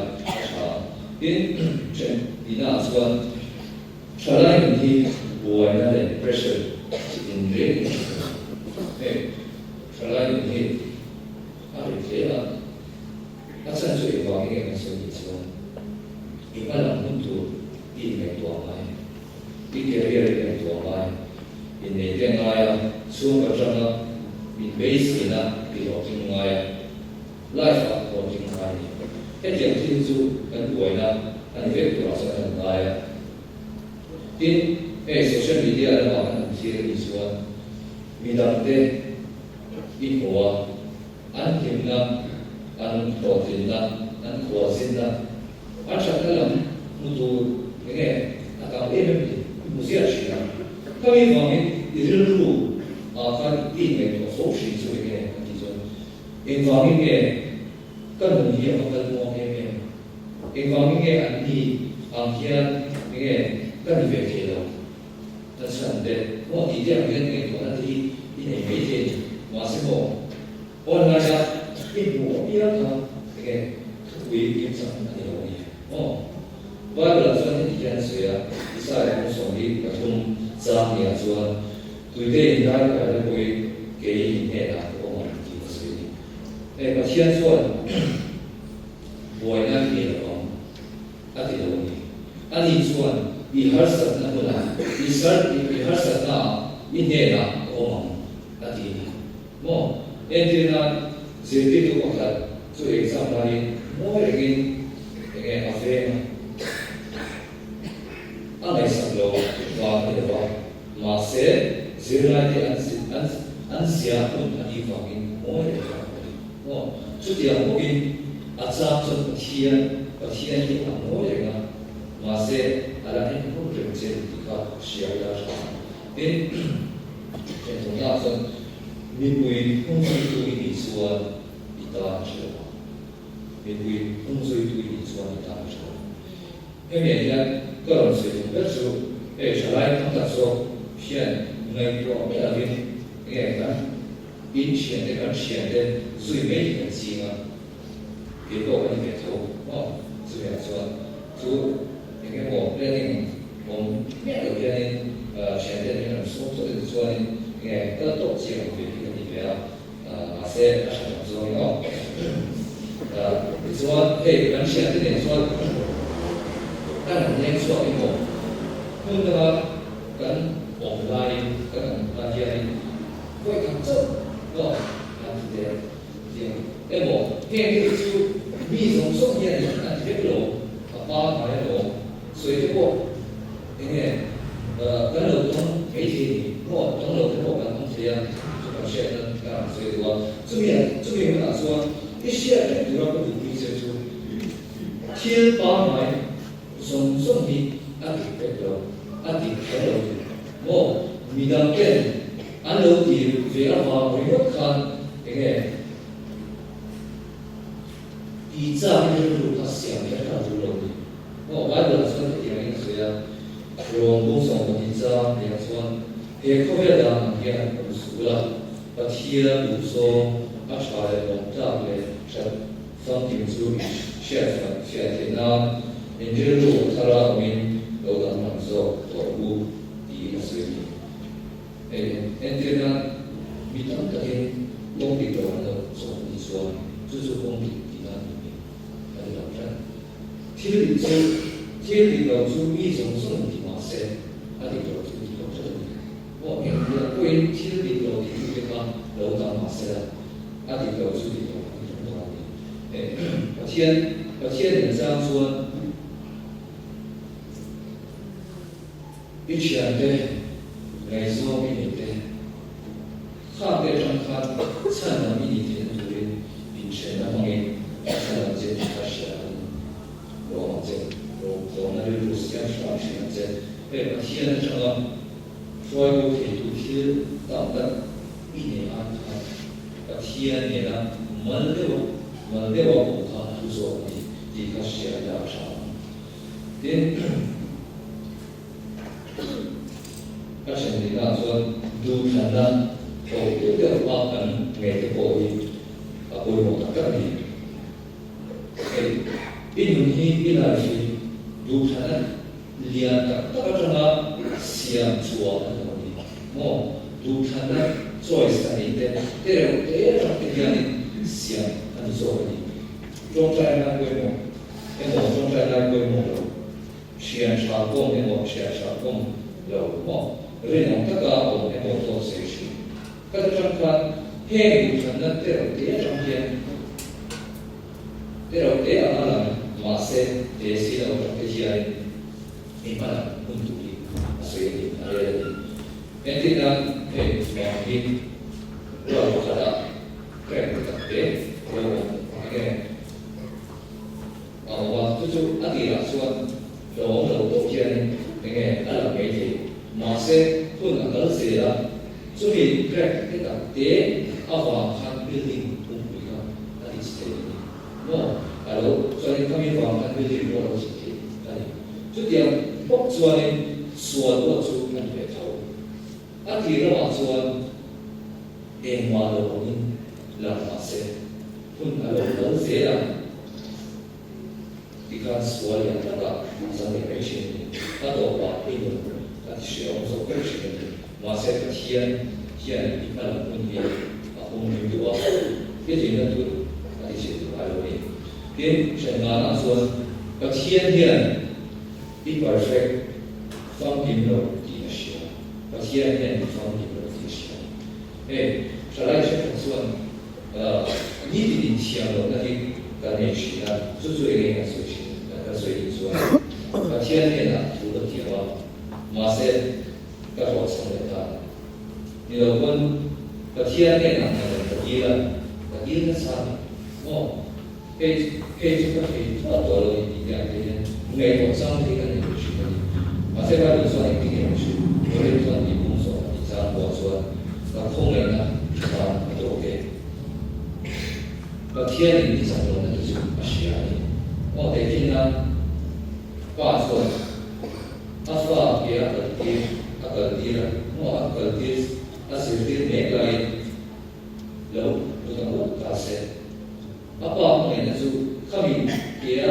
因你那说，出来问题我那的 pressure in rate， 出来问题，这了，甚至话那个所以说，一般人很多一没多买，一个月没多买。in the Dengaya, Sumachana, in Basina, in Okingaya, Life of Okingaya. And the Tinzu and Buena, and Victor and Gaya. In a social media, and here is one. Midante, in Hoa, and Kimna, and Kotina, and Kwazina. Achakalam, Mutu, again, Akam Musia. 各一方面，一日入他地面的所需做一个提升，一方面嘅根本也冇得摸嘅咩，一方面嘅安利天嘅根源嘅咯，但是人哋我哋啲人嘅講得啲年紀嘅話是冇，我哋家一模一樣嘅會影響人哋嘅嘢，我哋來說呢件事啊，以上我所理嘅中。咱们说，对待应该会给你那个我们提出的， ประเทศส่วนบวยนั่นเองของอันที่เราเนี่ยอันนี้ส่วนอีฮัสต์นั่นก็ได้อีฮัสต์น่ะอีเนี่ยน่ะโอ้อันที่โม่เอ็นที่นั่นเสียที่ตัวก็ได้ตัวเองสำหรับโม่เรื่องอาเฟนอันไหนสักโลว่าเดี๋ยวมาเสียเสียอะไรที่อันเสียคนอันนี้ฟังกินโม่เรื่องโม่ชุดเดียวพวกกินอาจารย์จนเทียนที่ทำโม่เรื่องมาเสียอะไรที่พวกเรื่องเจดีก็เสียเวลาช้าเป็นตรงนี้ส่วนมีบุญพุ่งสู่ตัวอีส่วนอีตาเชื่อมีบุญพุ่งสู่ตัวอีส่วนอีตาเชื่อเมื่อเนี่ยก็รู้สึกว่าสุดฉลาดทั้งตัวเพียงในตัวไม่ได้เนี่ยกันอินเชียนแต่กันเชียนแต่สุดไม่ถึงจริงอ่ะเดี๋ยวก็ไม่ได้ถูกอ๋อสุดอย่างส่วนสุดอย่างเงี้ยผมเรื่องผมไม่ได้เรื่องเชียนแต่เนี่ยส่วนส่วนเนี่ยก็ตกเชียงไปที่นี่แล้วมาเสียอะไรส่วนเนาะส่วนเฮ้ยกันเชียนแต่เนี่ยส่วน当然，你说一个，那个跟我们来跟大家会讲这个，那是这样，那么现在就密宗送业的那这个路，八台路，所以这个，因为跟路东媒体，我跟路跟我跟同学啊，就搞些的啊，所以说这边哪说一些人主要不努力接触，天八台。送的阿弟别个，阿弟别个，我米当边，俺老弟为了话为了看那个，比赛的路他想的他就老弟，我外头说的样样子呀，从路上我比赛两说，也靠不了也不输了，把天路上阿查的龙站的是放定住选天呐。因这路他拉民都当当做动物第一水平，因这呢，民当个天公平的那个总理说，就是公平第那里面，那就当然，天理老祖一种送的嘛噻，那就老祖一种这里，我明白，关于天理老祖这个老当嘛噻啦，那就老祖一种道理，天人这样说。以前的来说，一年的，看得上看，看到一年的土地，并且那方面，看到这他是罗这那里路是讲啥是这，天上所有的土地到的一年安康，天年呢，门六不看不说的，他是要啥？而且你那说，都看到有个花盆，每个玻璃不用它干的，一年一来是都看到两个，大概那相处啊那种的，我都看到做一些的，这种这样的相，那是做的，中在那规模，那我中在那规模了，选啥工，那我选啥工。有么？人家大家我们要做些事，可是上看，黑不成那这种上边，这种那马赛这些的我这些你们很独立，所以那个，因为呢，马兵，我觉得，对，我那个，我就是阿弟啦说，我都见。那个阿拉媒体，马赛混了搞些啦，所以这个的阿华看比例不一样，那是谁？我阿罗所以他们话看比例我都是的，这点不做呢，说我做看不头，阿提了话说，电话的我们让马赛混阿罗搞些啦。你看，所有的那个上面没钱，他都把这个，他需要做贵些的，马赛个天一般的问题啊，我们有啊，毕竟呢，就 đến trận ngã là xuân và thiên hiền ít perfect phong hiểm đầu thì là siêu và thiên hiền phong hiểm đầu thì siêu trở lại trận xuân你的想到那些干那些啊，做做一个事情，所以说，天天啊，除了电话，马上该做成的他，你要问，天天啊，那个啥，这个多了一点点，美国上这个那个是的，这个你说一点是，我这说你工作，你这样我说，后面呢，都 OK。天灵上头呢就是是啊，我得听他话说，他说给了，我是每个楼不能我他说，后面呢就他们给了，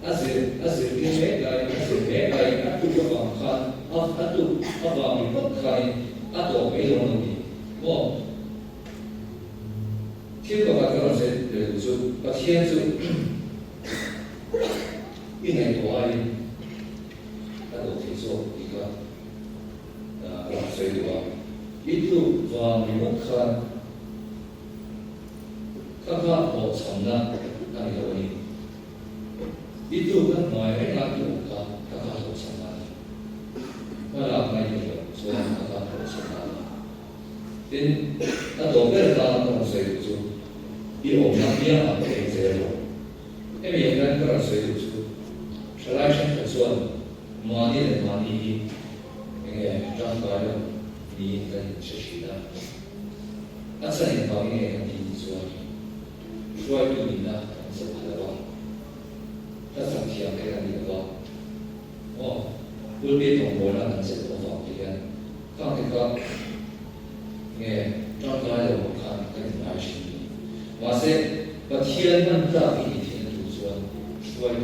是每个都不放看，都放你不看，都没用的，我。天国发展是就天就一年多而已，那都可以做一个所以话，一路往你们看我从那那里头呢，一路跟买那路看我从那里，我那买那个做我从那里，那多边那所以就。比我们那边啊更节省，因为应该个人随就出，出来生活说，马尼，那个张白了，你跟吃的，那这里方面跟你说，说对你呢，是不的吧？那上天给了你的吧？不必同我那能是多方便，放这个，张白了我看跟你来是。马上把天门大给你天主说，说度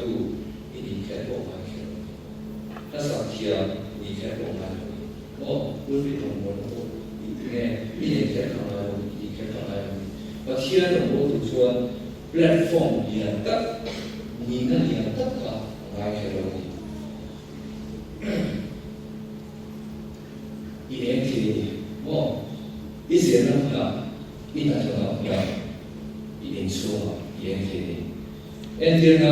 给你开多半天，那上天你开多半天，不必同我一年开上来，一开上来，把天的我都说 platform 演的，你那演的啊，来开了你，一年期一些人啊，一年就那样。因素啊，演给你，因呢，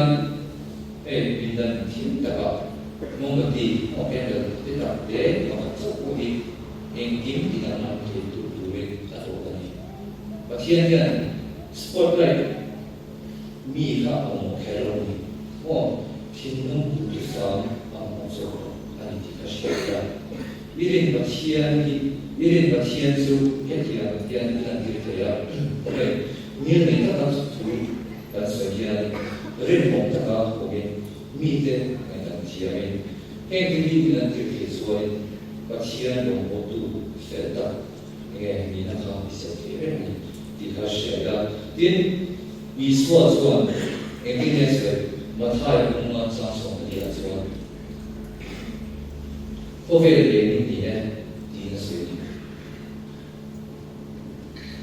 别人听得到，我们我变得比较别，我做过的，因比较难去读的，那多的呢。我天天 spotlight， 米他我开了你，我听侬读的上，我做，那你这个学的，一定把天书，一天这样，对。你们那个属于随便认同这个后面密的那个前面，这个里面就可以说把天龙国度写的，你那个小别人给他写的，你说，今天是我太空了上送的地方说，后面的原因你是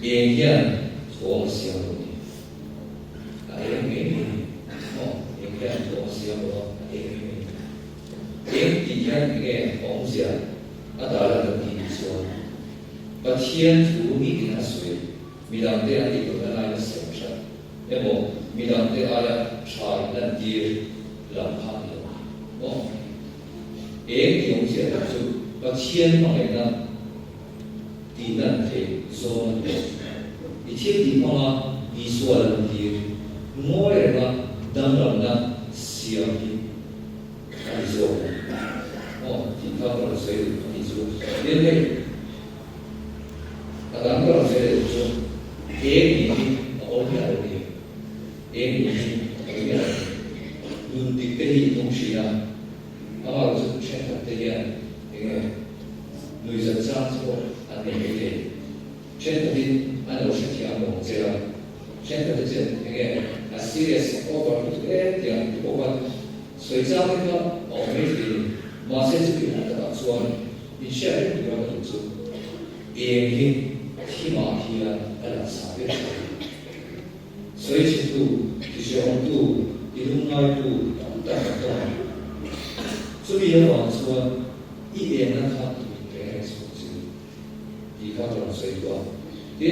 演员。我们想的，没应该我想的，底下我们讲，当然的说，把天主你给他水，米当这样的一个那个形式，那么米当这样差那点冷怕的，用起来就把天放在那，地那可以做那个。一些地方啊，你说的问题，我人啊，当然呢，需要你说地方可能谁你说，因为当然谁说，你我们的，你论的这些东西啊，就全部这样，女生上说那个全部的。按照身体按摩这样，现在的这serious over 这样不管水上那个没给马上就给他的说，你下面不要动作，眼睛起码提了3个月，所以程度，就是温度，一种爱度，大家都。所以也往说，一年呢，他给数字，依靠这种水果，因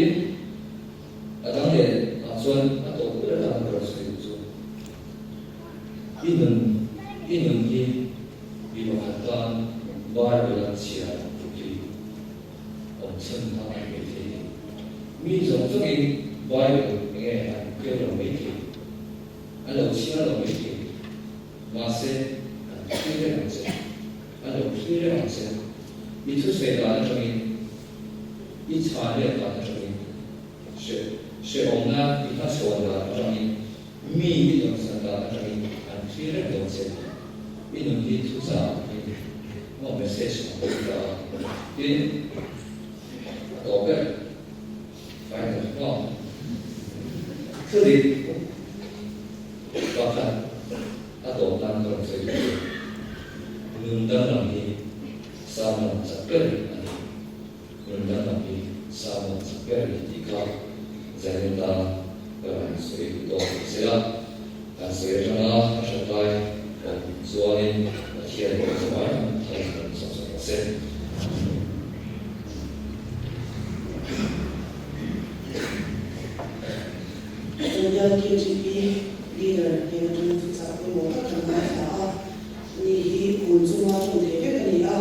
当年说都不能当个水果，一年一，比如很多外国人起来就可我们称他们媒体，民众这个外国人叫做媒体，老师媒体，马些推的东西，推的东西，一出水大的声音，一查的大的声音，是我们呢，一他说的声音，密一种声大的声音，推的东西，一种一出啥，我们写什么的，因我个反正话，这里包含都当做这个undang-undang sama sekali undang-undang sama sekali jika Zainal Sri itu siap dan segera sampai suami akhir zaman tahun 1900. Kemudian KGP leader yang satu motor terbaik ni unjung aja deh kan ya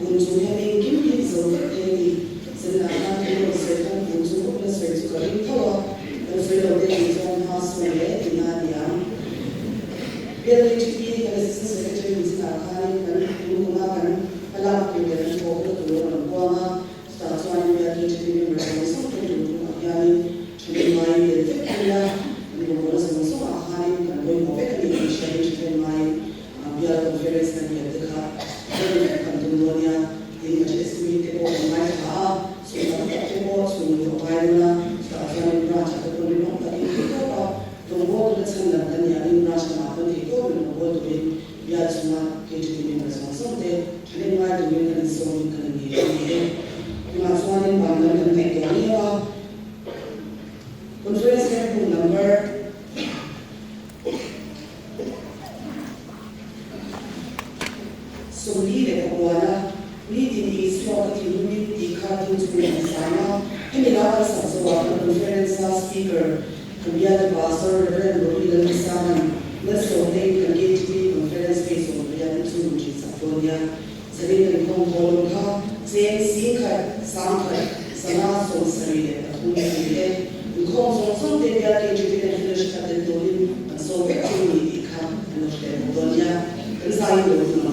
unjung yang mungkin bisa terjadi sebenarnya kalau sekarang unjung itu plus sekarang kalau kalau dia unjung hasil di mana biar KGP kalau sesuatu yang bisa akan menggunakan alat yang boleh turun buang stasiun biar KGP membersamai sampai dulu yang Mai itu kira mengurus semua hari kan boleh mobil ini share mai biar conference nanti ada kan tentunya ini macam estimate itu mai ha semua itu semua bayarnya stasiun berapa atau belum tadi itu apa tunggu lepas dan yang berapa apa itu belum boleh biar semua KGP membersamai sampai hari mai dengan semua kan ini semua ini bangga dengan itu Conference phone number Soli de Kawana, meeting is for the community cutting to the Sama, and the other subsequent conference speaker, Kabia the Pastor, Reverend Rohila Saman, let's go take the KGP conference space of Reality, which is Saponia, Serena Kongolka, Zen Sinka, Sanka, Sana Sonsari, Atumi. Konsumtion der KGP Stadt in Berlin so weggenommen kann an der Stelle von ja sein dürfen.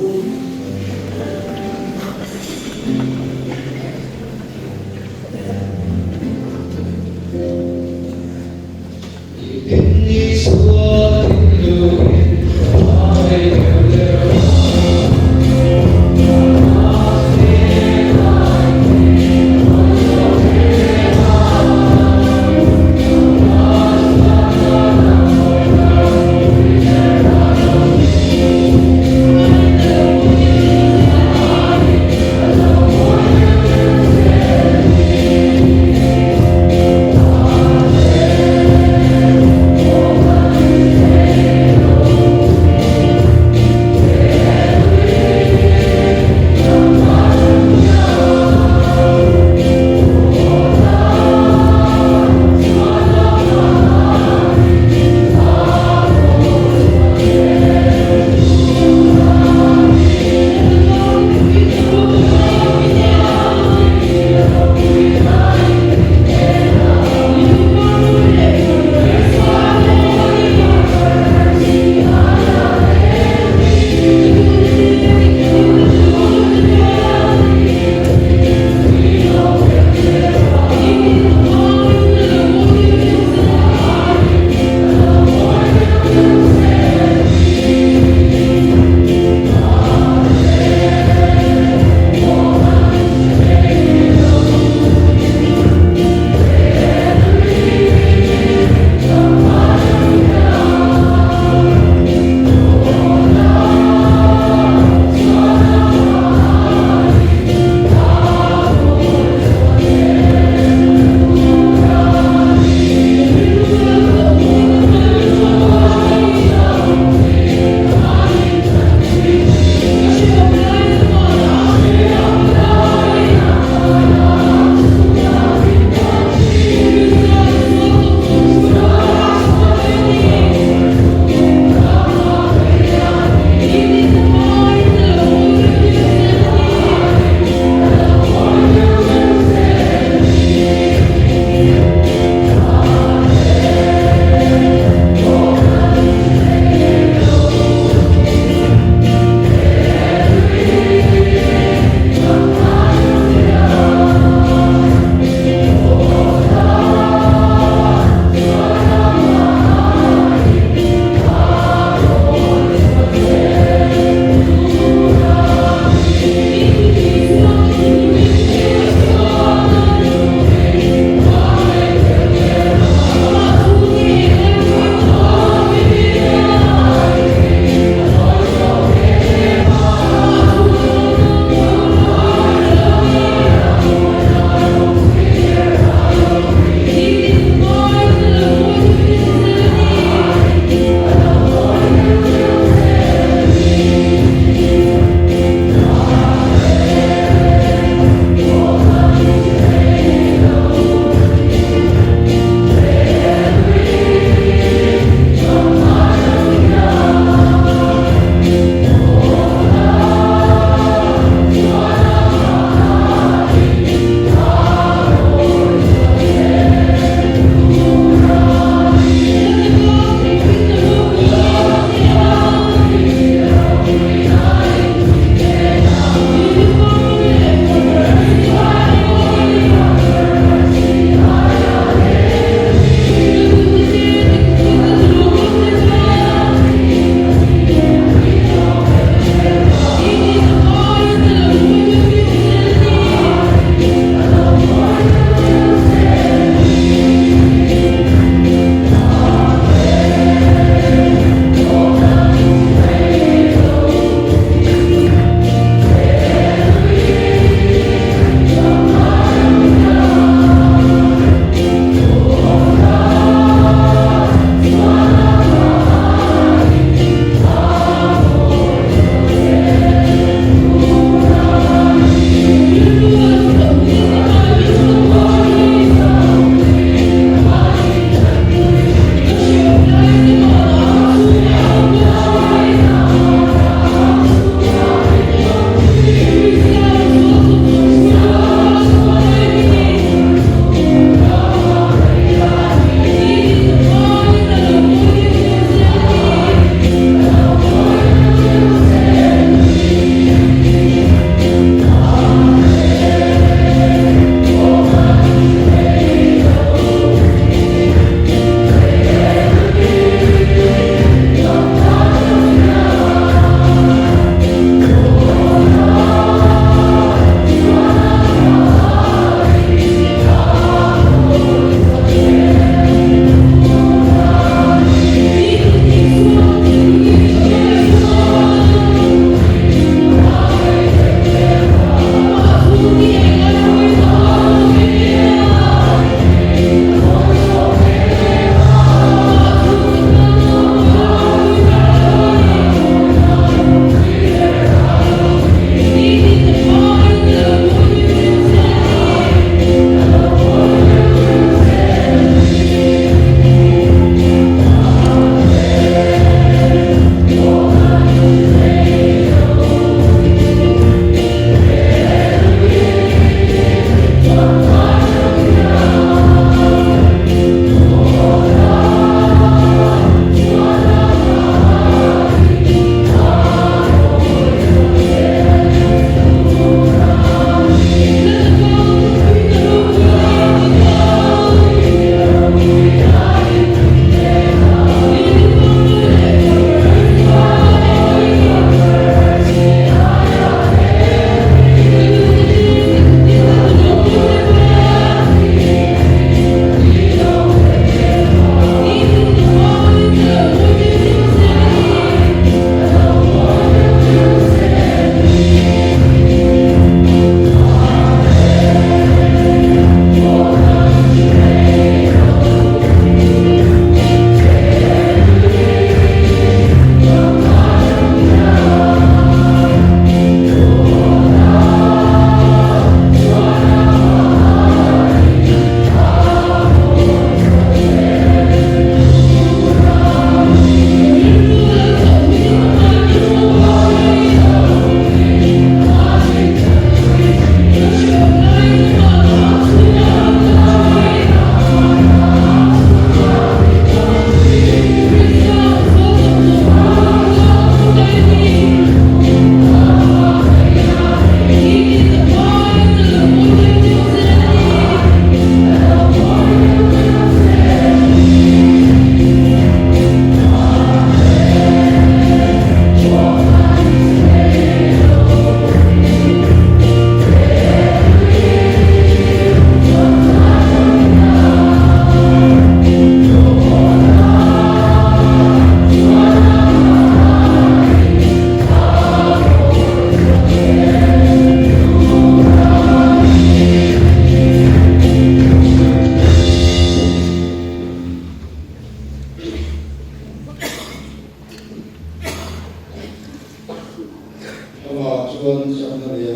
chuan chakna le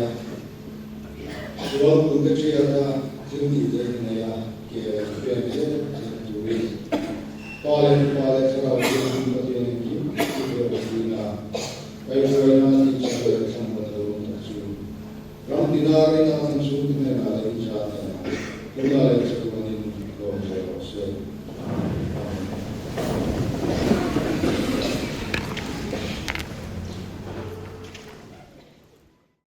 chuan kun ka chiata thilmi de ne ya ke pe pe tu ri palen pale thara